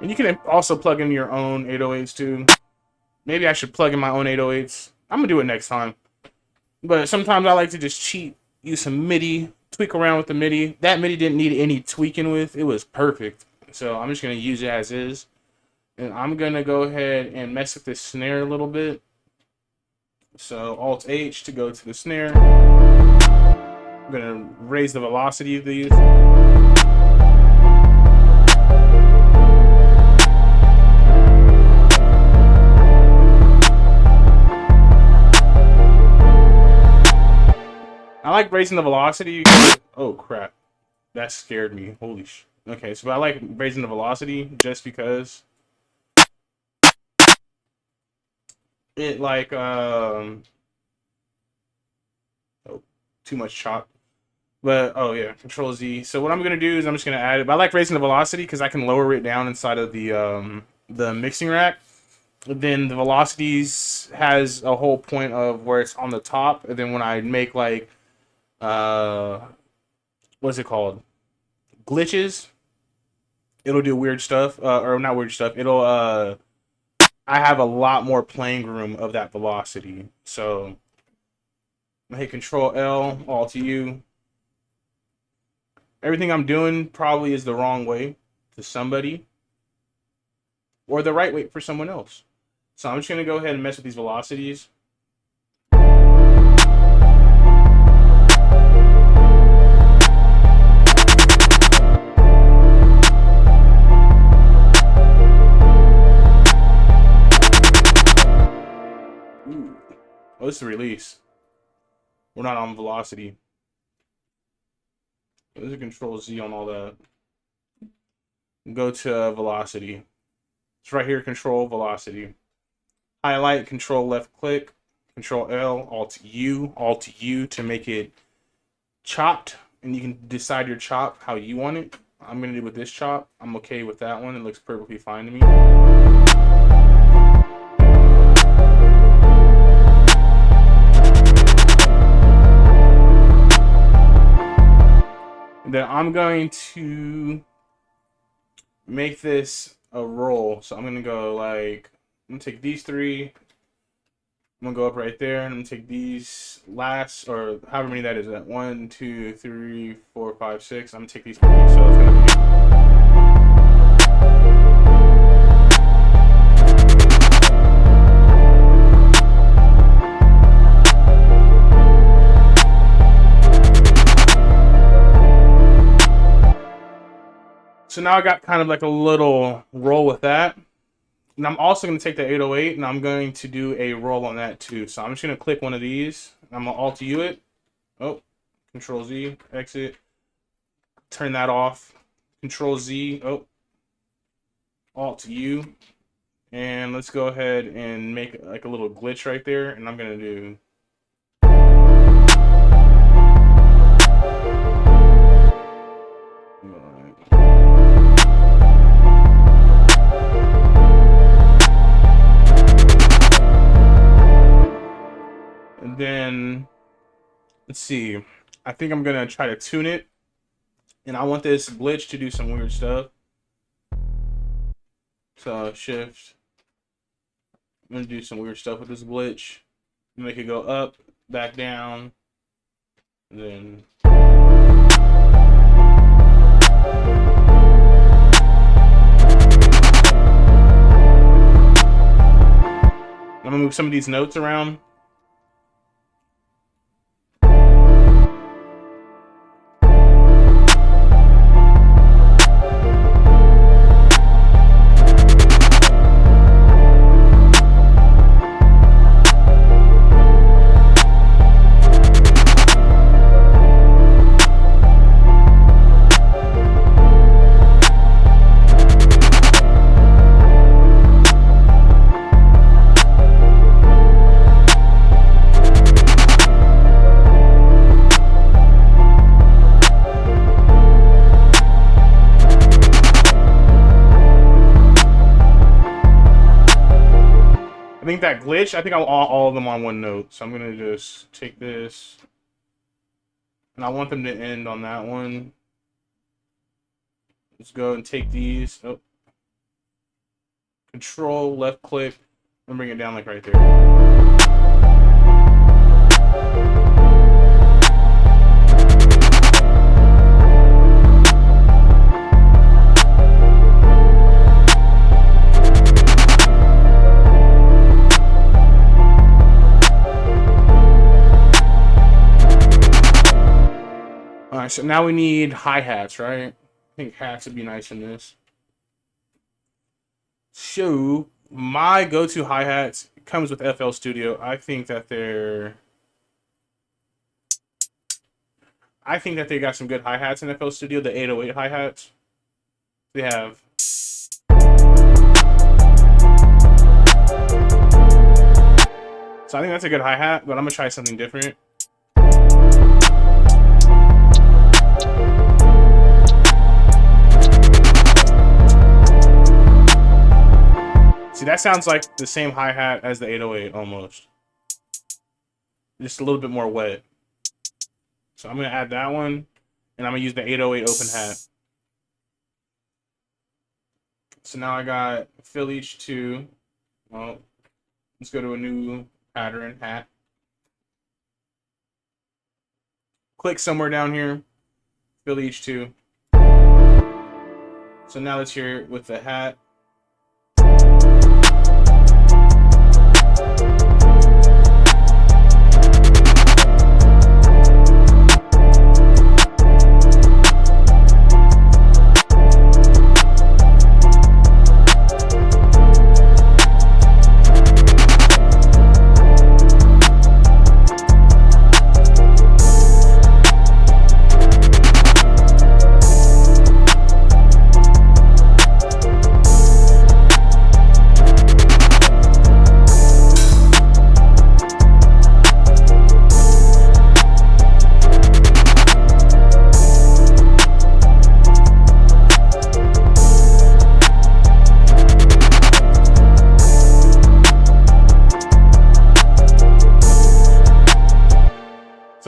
And you can also plug in your own 808s too. Maybe I should plug in my own 808s. I'm gonna do it next time. But sometimes I like to just cheat, use some MIDI, tweak around with the MIDI. That MIDI didn't need any tweaking with. It was perfect. So I'm just gonna use it as is. And I'm gonna go ahead and mess with this snare a little bit. So Alt H to go to the snare. I'm gonna raise the velocity of these. I like raising the velocity. Oh crap, that scared me. Holy sh. Okay, so I like raising the velocity just because it like oh, too much chop. But oh yeah, Control Z. So what I'm gonna do is I'm just gonna add it. But I like raising the velocity because I can lower it down inside of the mixing rack. Then the velocities has a whole point of where it's on the top, and then when I make like what's it called? Glitches. It'll do weird stuff, or not weird stuff. It'll I have a lot more playing room of that velocity. So I hit Control L, Alt U. Everything I'm doing probably is the wrong way to somebody, or the right way for someone else. So I'm just gonna go ahead and mess with these velocities. Ooh. Oh, this is the release. We're not on velocity. There's a Control Z on all that. Go to velocity. It's right here, Control Velocity. Highlight, Control left click, Control L, Alt U to make it chopped. And you can decide your chop how you want it. I'm gonna do it with this chop. I'm okay with that one. It looks perfectly fine to me. I'm going to make this a roll. So I'm gonna go like, I'm gonna take these three. I'm gonna go up right there, and I'm gonna take these last, or however many that is. That 1, 2, 3, 4, 5, 6. I'm gonna take these three. So it's gonna be. So now I got kind of like a little roll with that. And I'm also going to take the 808 and I'm going to do a roll on that too. So I'm just going to click one of these. I'm going to Alt U it. Oh, Control Z, exit. Turn that off. Control Z. Oh, Alt U. And let's go ahead and make like a little glitch right there. And I'm going to do. And then, let's see. I think I'm going to try to tune it. And I want this glitch to do some weird stuff. So, shift. I'm going to do some weird stuff with this glitch. Make it go up, back down. And then. I'm going to move some of these notes around. I think that glitch, I think I want all of them on one note. So I'm going to just take this. And I want them to end on that one. Let's go and take these. Oh. Control, left click, and bring it down like right there. Alright, so now we need hi-hats, right? I think hats would be nice in this. So, my go-to hi-hats comes with FL Studio. I think that they got some good hi-hats in FL Studio, the 808 hi-hats. They have. So I think that's a good hi-hat, but I'm gonna try something different. See, that sounds like the same hi-hat as the 808 almost. Just a little bit more wet. So I'm going to add that one, and I'm going to use the 808 open hat. So now I got fill each 2. Well, let's go to a new pattern, hat. Click somewhere down here, fill each 2. So now let's hear it with the hat.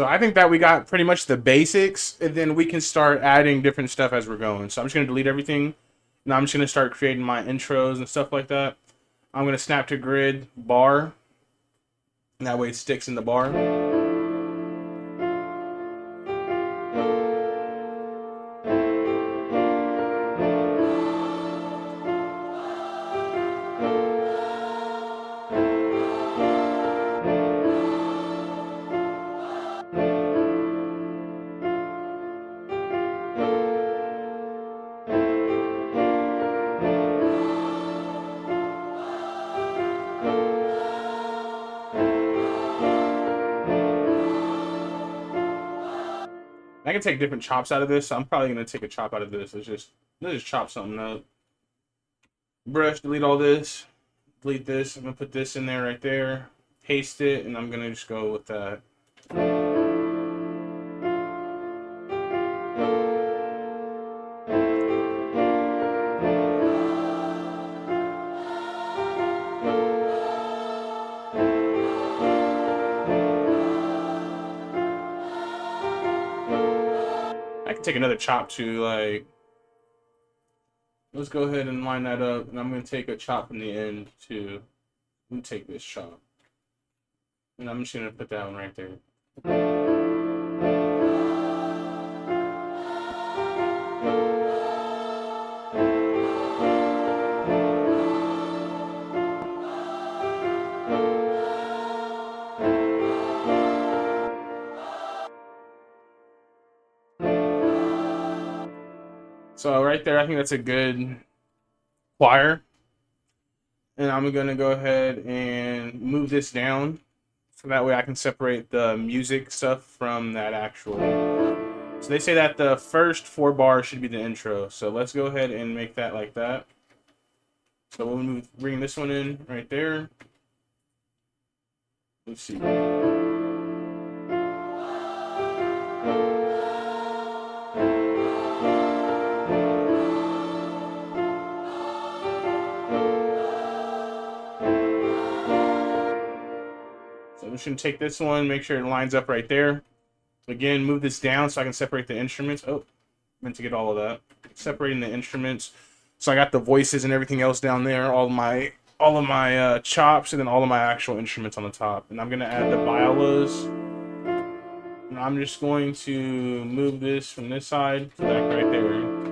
So I think that we got pretty much the basics, and then we can start adding different stuff as we're going. So I'm just going to delete everything. Now I'm just going to start creating my intros and stuff like that. I'm going to snap to grid bar. And that way it sticks in the bar. I can take different chops out of this, so I'm probably gonna take a chop out of this. Let's just chop something up. Brush, delete all this, delete this. I'm gonna put this in there right there, paste it, and I'm gonna just go with that. I can take another chop too, like, let's go ahead and line that up, and I'm going to take a chop from the end too. I'm going to take this chop, and I'm just going to put that one right there. So right there, I think that's a good choir. And I'm going to go ahead and move this down so that way I can separate the music stuff from that actual. So they say that the first 4 bars should be the intro. So let's go ahead and make that like that. So we'll bring this one in right there. Let's see. So I'm just going to take this one, make sure it lines up right there. Again, move this down so I can separate the instruments. Oh, meant to get all of that. Separating the instruments. So I got the voices and everything else down there, all of my chops, and then all of my actual instruments on the top. And I'm going to add the violas. And I'm just going to move this from this side to that right there.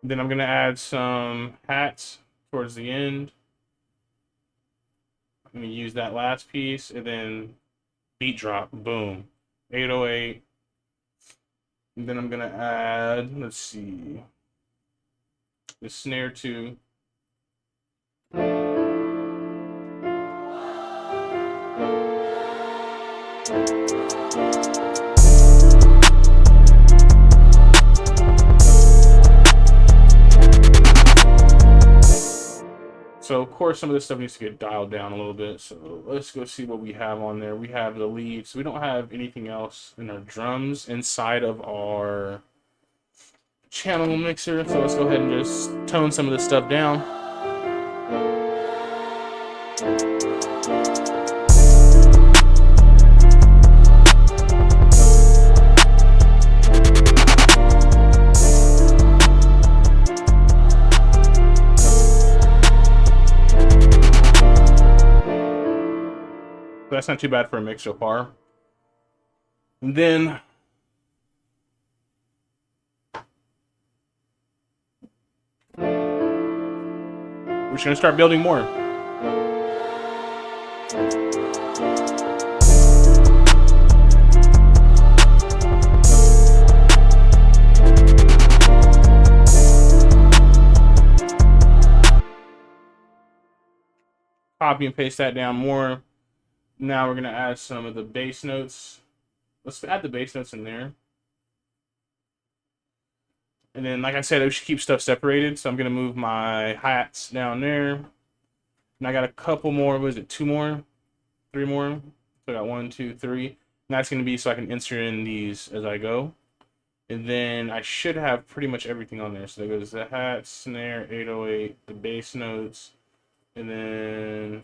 Then I'm going to add some hats towards the end. I'm going to use that last piece, and then beat drop, boom, 808. And then I'm going to add, let's see, the snare too. So, of course, some of this stuff needs to get dialed down a little bit. So, let's go see what we have on there. We have the lead. So, we don't have anything else in our drums inside of our channel mixer. So, let's go ahead and just tone some of this stuff down. That's not too bad for a mix so far. And then we're just going to start building more. Copy and paste that down more. Now we're going to add some of the bass notes. Let's add the bass notes in there. And then, like I said, we should keep stuff separated. So I'm going to move my hats down there. And I got a couple more. What is it? 2 more? 3 more? So I got 1, 2, 3. And that's going to be so I can insert in these as I go. And then I should have pretty much everything on there. So there goes the hat, snare, 808, the bass notes, and then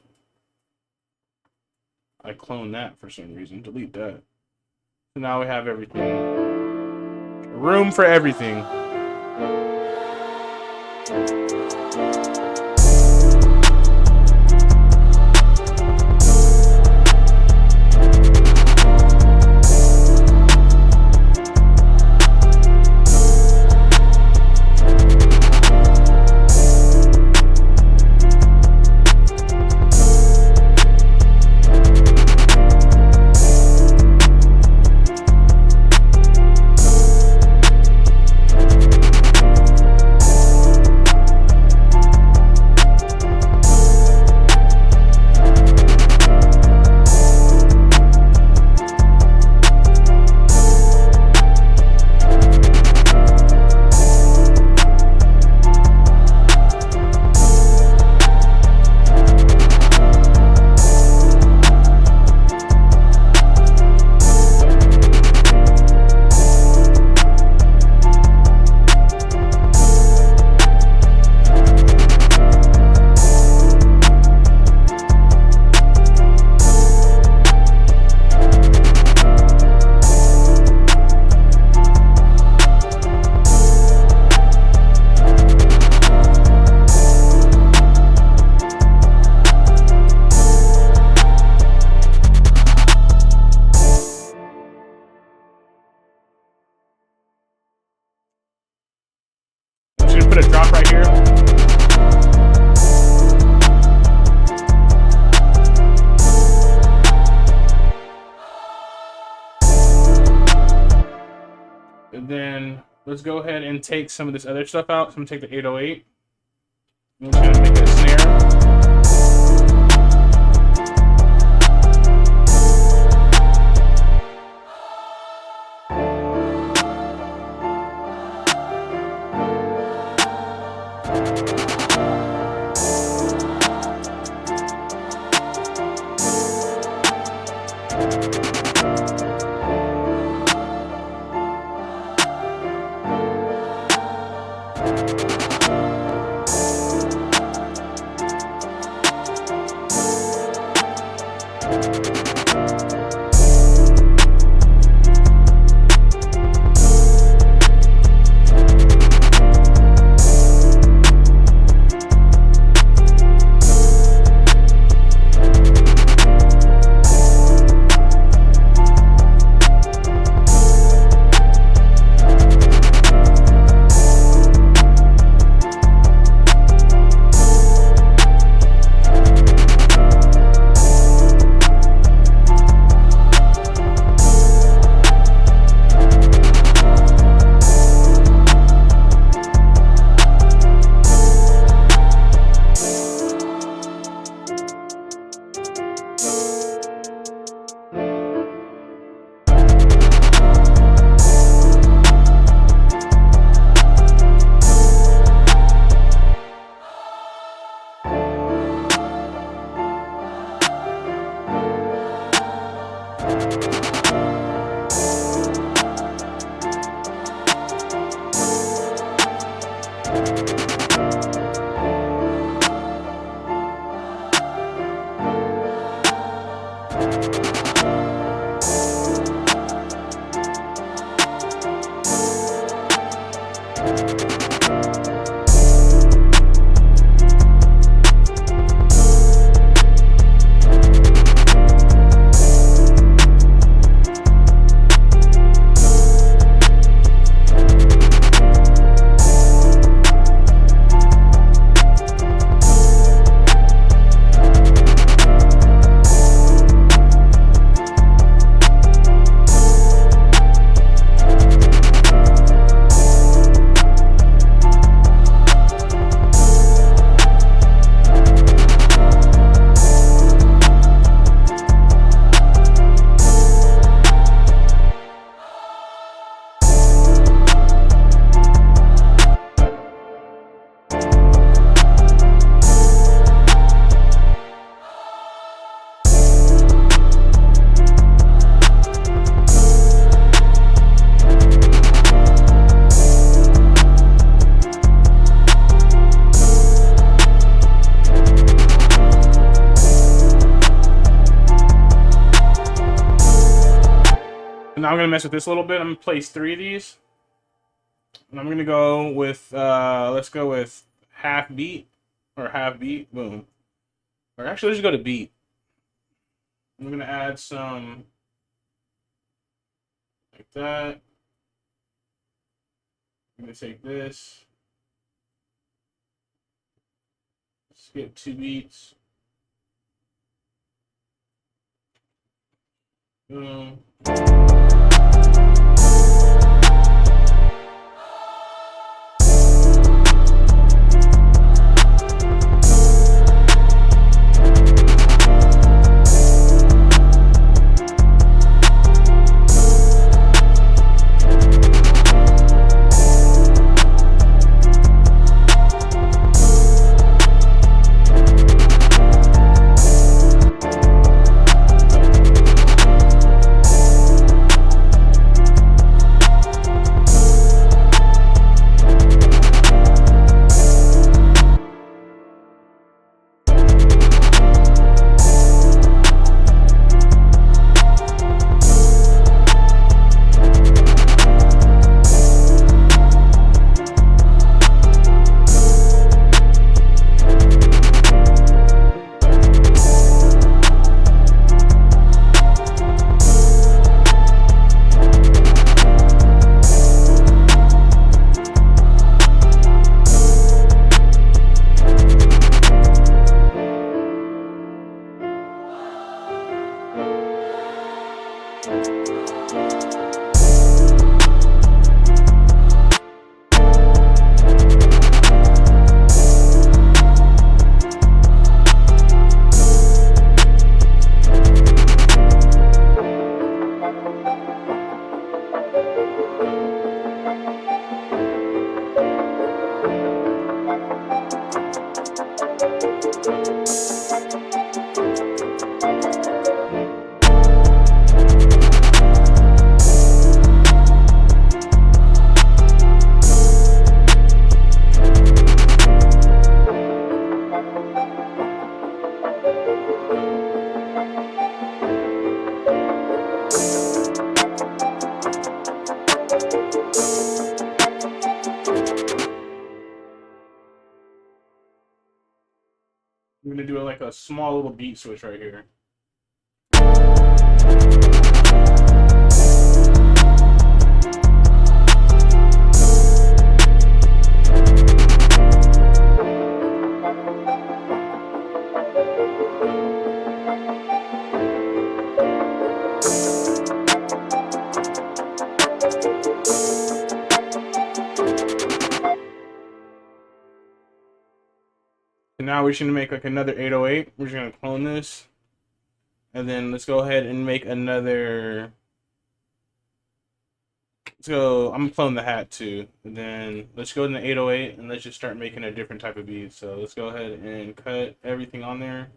I cloned that for some reason. Delete that. So now we have everything. Room for everything. Put a drop right here. And then let's go ahead and take some of this other stuff out. So I'm gonna take the 808. I'm just gonna make it a snare. now I'm gonna mess with this a little bit. I'm gonna place 3 of these. And I'm gonna go with let's go with half beat or half beat. Boom. Or actually, let's just go to beat. I'm gonna add some like that. I'm gonna take this. Skip 2 beats. Boom. I'm gonna do like a small little beat switch right here. And now we're just gonna make like another 808. We're just gonna clone this. And then let's go ahead and make another. Let's go. I'm gonna clone the hat too. And then let's go in the 808 and let's just start making a different type of beat. So let's go ahead and cut everything on there.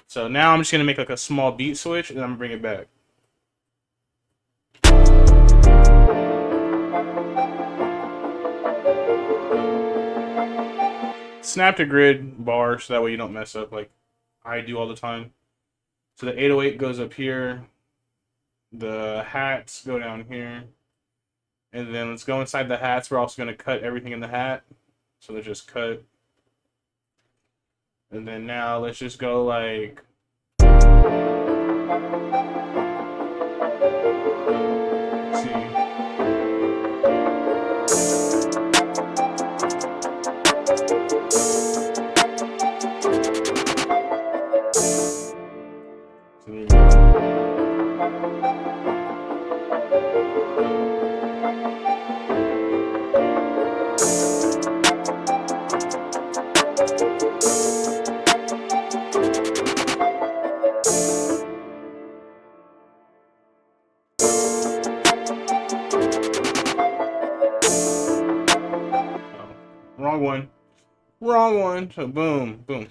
So now I'm just gonna make like a small beat switch and I'm gonna bring it back. Snap to grid bar so that way you don't mess up like I do all the time. So the 808 goes up here. The hats go down here. And then let's go inside the hats. We're also going to cut everything in the hat. So let's just cut. And then now let's just go like. Let's see. Wrong one. Wrong one. So boom, boom.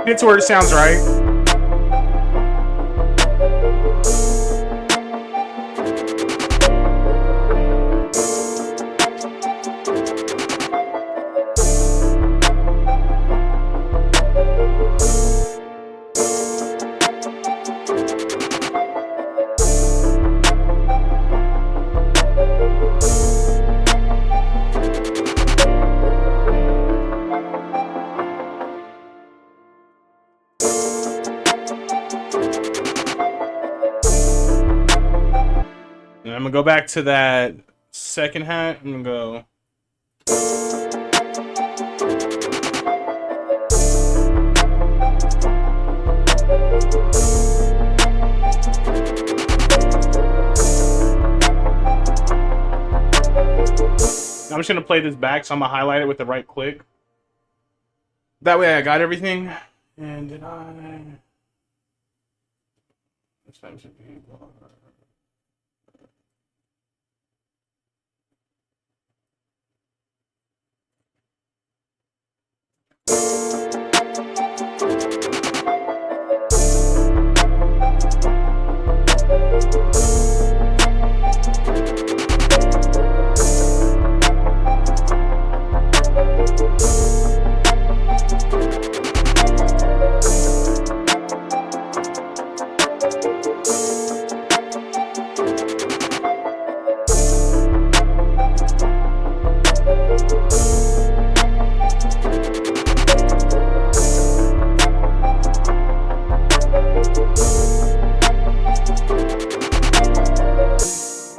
Get to where it sounds right. And I'm gonna go back to that second hat. I'm gonna go. I'm just gonna play this back, so I'm gonna highlight it with the right click. That way I got everything. And did I? This time should be.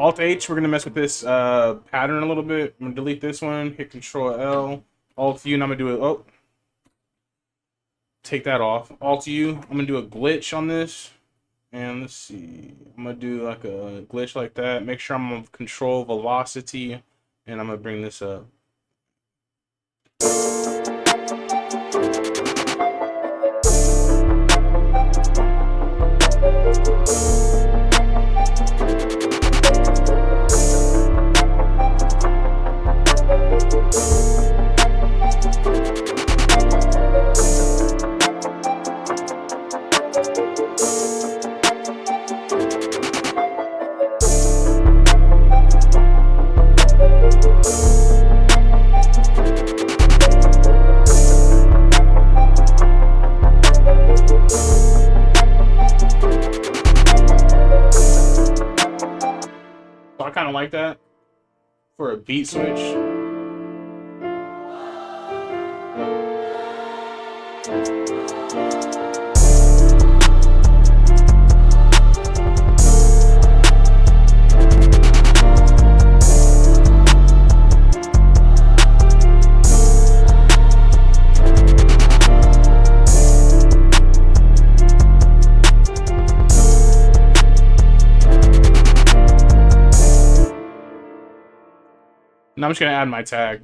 Alt H, we're gonna mess with this pattern a little bit. I'm gonna delete this one, hit Control L, Alt U, and I'm gonna do it. Oh, take that off. Alt U, I'm gonna do a glitch on this. And let's see, I'm gonna do like a glitch like that. Make sure I'm on Control Velocity, and I'm gonna bring this up. So I kind of like that for a beat switch. Now I'm just gonna add my tag.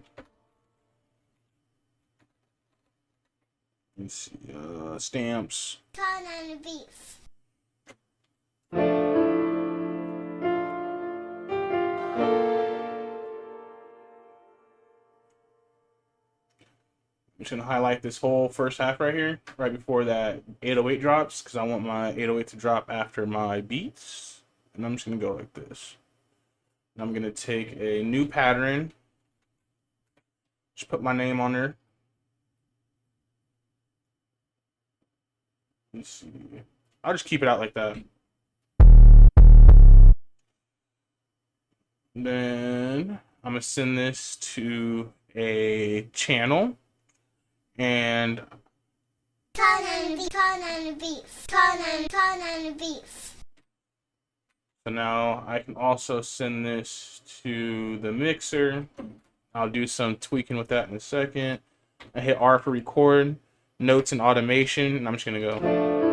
Let's see, stamps. Corn and beef. I'm just gonna highlight this whole first half right here, right before that 808 drops, because I want my 808 to drop after my beats. And I'm just gonna go like this. And I'm gonna take a new pattern, just put my name on there. Let's see. I'll just keep it out like that. Then I'm gonna send this to a channel, and Corn and beef. Corn and beef. Corn and beef. so now I can also send this to the mixer. I'll do some tweaking with that in a second. I hit R for record, notes and automation, and I'm just gonna go.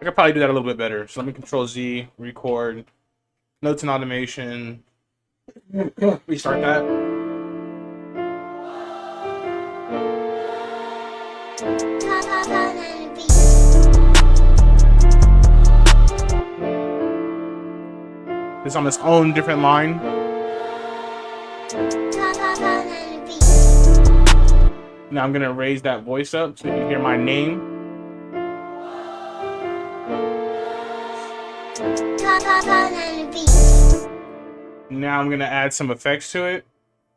I could probably do that a little bit better. So let me Control Z, record, Notes and automation. Restart that. It's on its own different line. Now I'm gonna raise that voice up so you can hear my name. Now I'm gonna add some effects to it.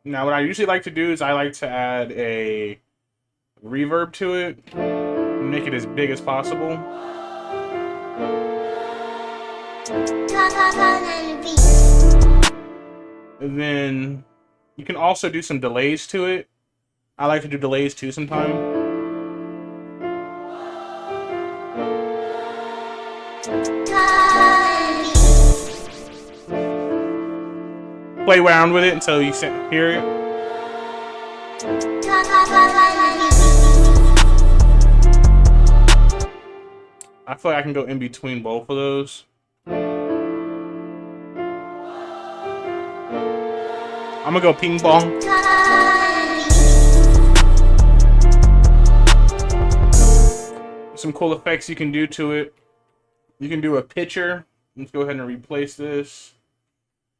Now what I usually like to do is I like to add a reverb to it, make it as big as possible. And then you can also do some delays to it. I like to do delays too sometimes. Play around with it until you hear it. I feel like I can go in between both of those. I'm gonna go ping pong. Some cool effects you can do to it. You can do a picture. Let's go ahead and replace this.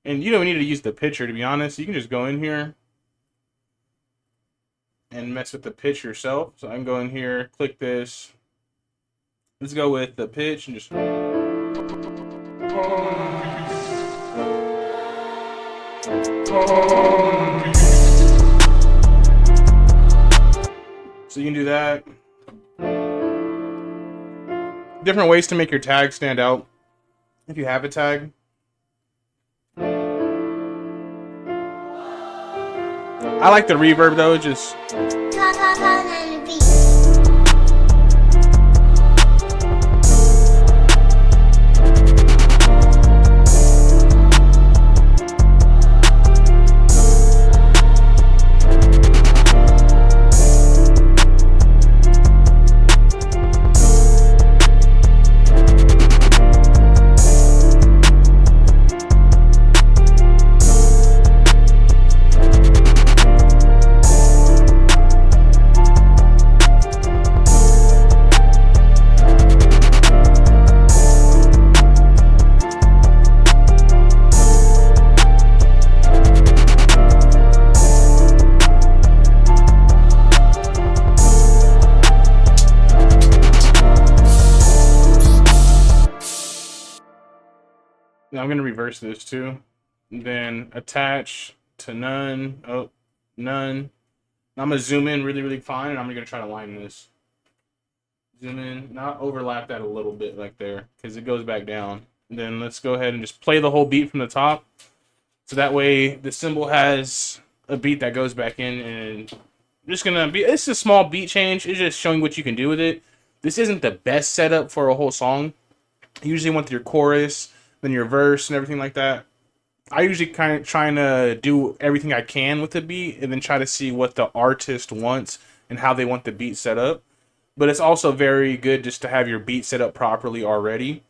And you don't need to use the picture, to be honest. You can just go in here and mess with the pitch yourself. So I can go in here, click this. Let's go with the pitch and just... So you can do that. Different ways to make your tag stand out, if you have a tag. I like the reverb though, just... I'm going to reverse this too. And then attach to none. Oh, none. I'm going to zoom in really, really fine, and I'm going to try to line this. Zoom in. Not overlap that a little bit like there, because it goes back down. And then let's go ahead and just play the whole beat from the top. So that way the cymbal has a beat that goes back in, and just going to be... It's a small beat change. It's just showing what you can do with it. This isn't the best setup for a whole song. You usually want your chorus, then your verse and everything like that. I usually kind of trying to do everything I can with the beat and then try to see what the artist wants and how they want the beat set up. But it's also very good just to have your beat set up properly already.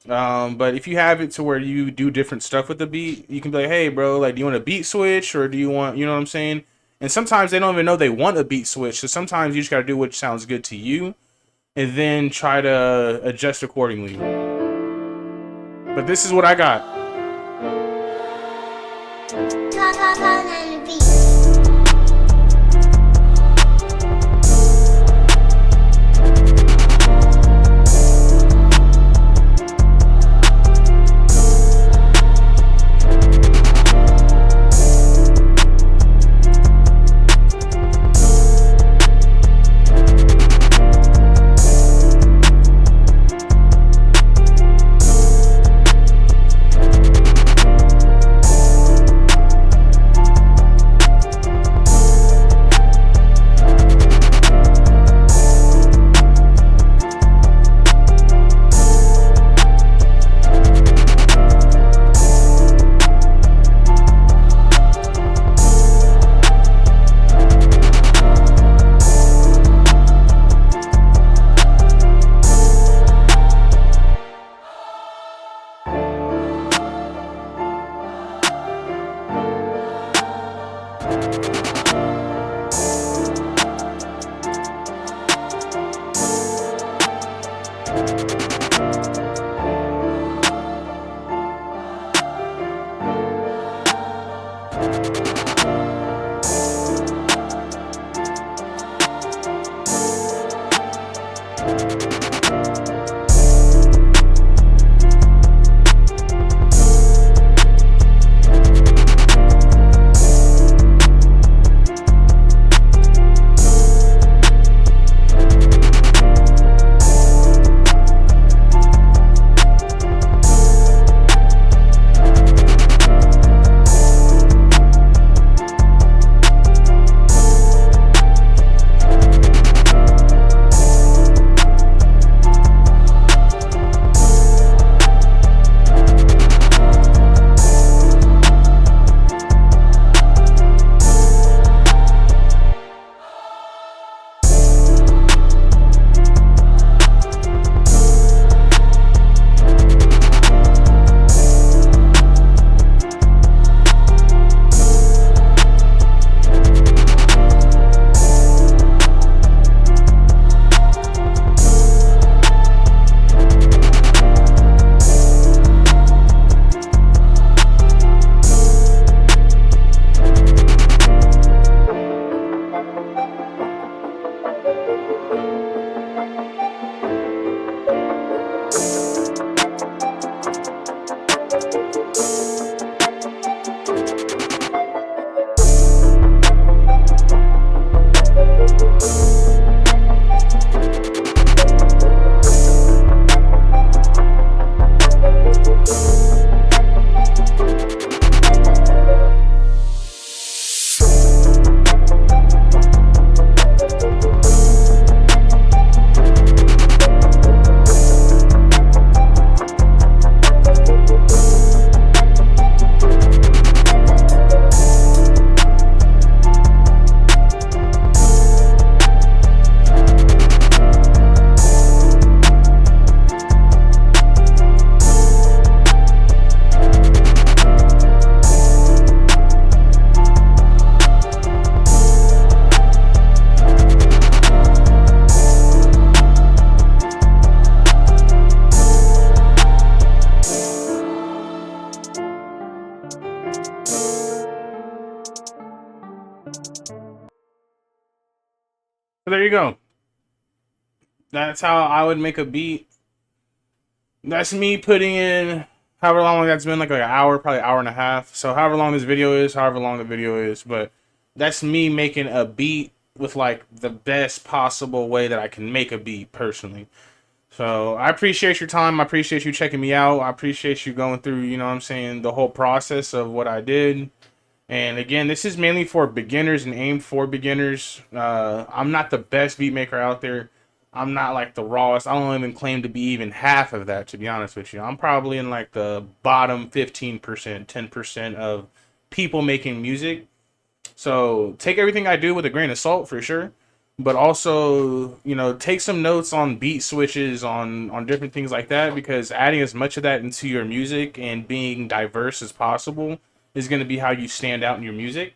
But if you have it to where you do different stuff with the beat, you can be like, hey bro, like, do you want a beat switch, or do you want, you know what I'm saying? And sometimes they don't even know they want a beat switch. So sometimes you just got to do what sounds good to you and then try to adjust accordingly. But this is what I got. So there you go. That's how I would make a beat. That's me putting in however long that's been, like an hour, probably hour and a half. So however long this video is, however long the video is, but that's me making a beat with like the best possible way that I can make a beat personally. So I appreciate your time. I appreciate you checking me out. I appreciate you going through, you know what I'm saying, the whole process of what I did. And again, this is mainly for beginners and aimed for beginners. I'm not the best beat maker out there. I'm not like the rawest. I don't even claim to be even half of that, to be honest with you. I'm probably in like the bottom 15%, 10% of people making music. So take everything I do with a grain of salt for sure. But also, you know, take some notes on beat switches, on different things like that, because adding as much of that into your music and being diverse as possible is going to be how you stand out in your music.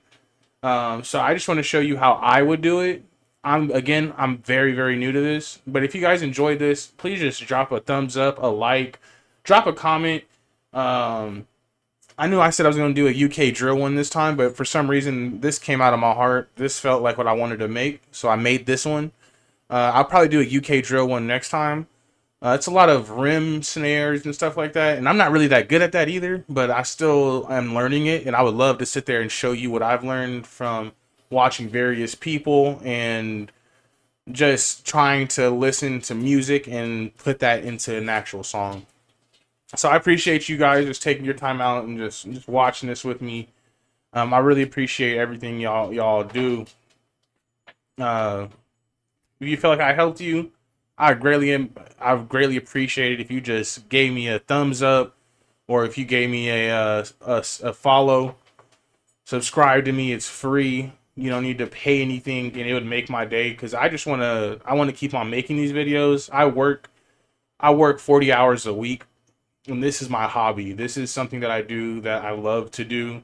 So I just want to show you how I would do it. I'm very, very new to this, but if you guys enjoyed this, please just drop a thumbs up, a like, drop a comment. I knew I said I was going to do a UK drill one this time, but for some reason this came out of my heart. This felt like what I wanted to make, so I made this one. I'll probably do a UK drill one next time. It's a lot of rim snares and stuff like that, and I'm not really that good at that either, but I still am learning it, and I would love to sit there and show you what I've learned from watching various people and just trying to listen to music and put that into an actual song. So I appreciate you guys just taking your time out and just watching this with me. I really appreciate everything y'all do. Uh, if you feel like I helped you, I greatly appreciate it if you just gave me a thumbs up, or if you gave me a follow. Subscribe to me; it's free. You don't need to pay anything, and it would make my day. Because I want to keep on making these videos. I work 40 hours a week, and this is my hobby. This is something that I do that I love to do.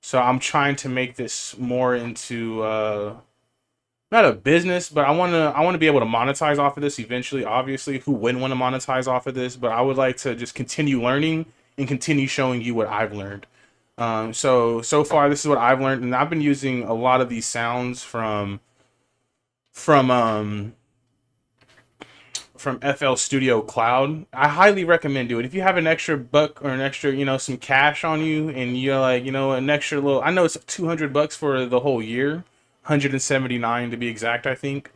So I'm trying to make this more into not a business, but I want to be able to monetize off of this eventually. Obviously, who wouldn't want to monetize off of this? But I would like to just continue learning and continue showing you what I've learned. So far, this is what I've learned, and I've been using a lot of these sounds from from FL Studio Cloud. I highly recommend doing it. If you have an extra buck or an extra, you know, some cash on you, and you're like, you know, an extra little, I know it's $200 for the whole year, 179 to be exact, I think.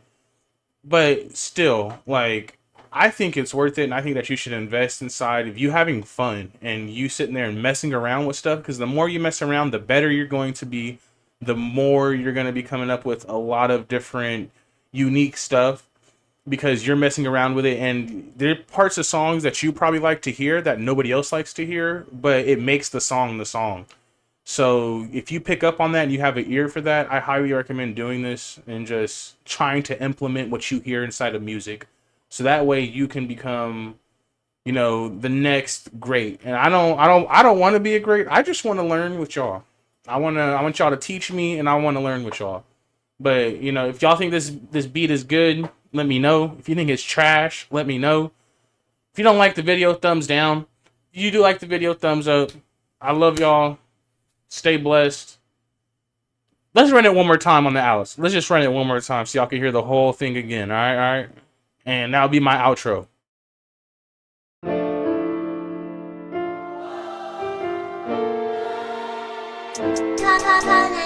But still, like, I think it's worth it, and I think that you should invest inside of you having fun and you sitting there and messing around with stuff, because the more you mess around, the better you're going to be, the more you're going to be coming up with a lot of different unique stuff, because you're messing around with it, and there are parts of songs that you probably like to hear that nobody else likes to hear, but it makes the song the song. So if you pick up on that and you have an ear for that, I highly recommend doing this and just trying to implement what you hear inside of music. So that way you can become, you know, the next great. And I don't want to be a great. I just want to learn with y'all. I want y'all to teach me, and I want to learn with y'all. But, you know, if y'all think this beat is good, let me know. If you think it's trash, let me know. If you don't like the video, thumbs down. If you do like the video, thumbs up. I love y'all. Stay blessed. Let's run it one more time on the outs. Let's just run it one more time so y'all can hear the whole thing again. All right, all right. And that'll be my outro. Collab.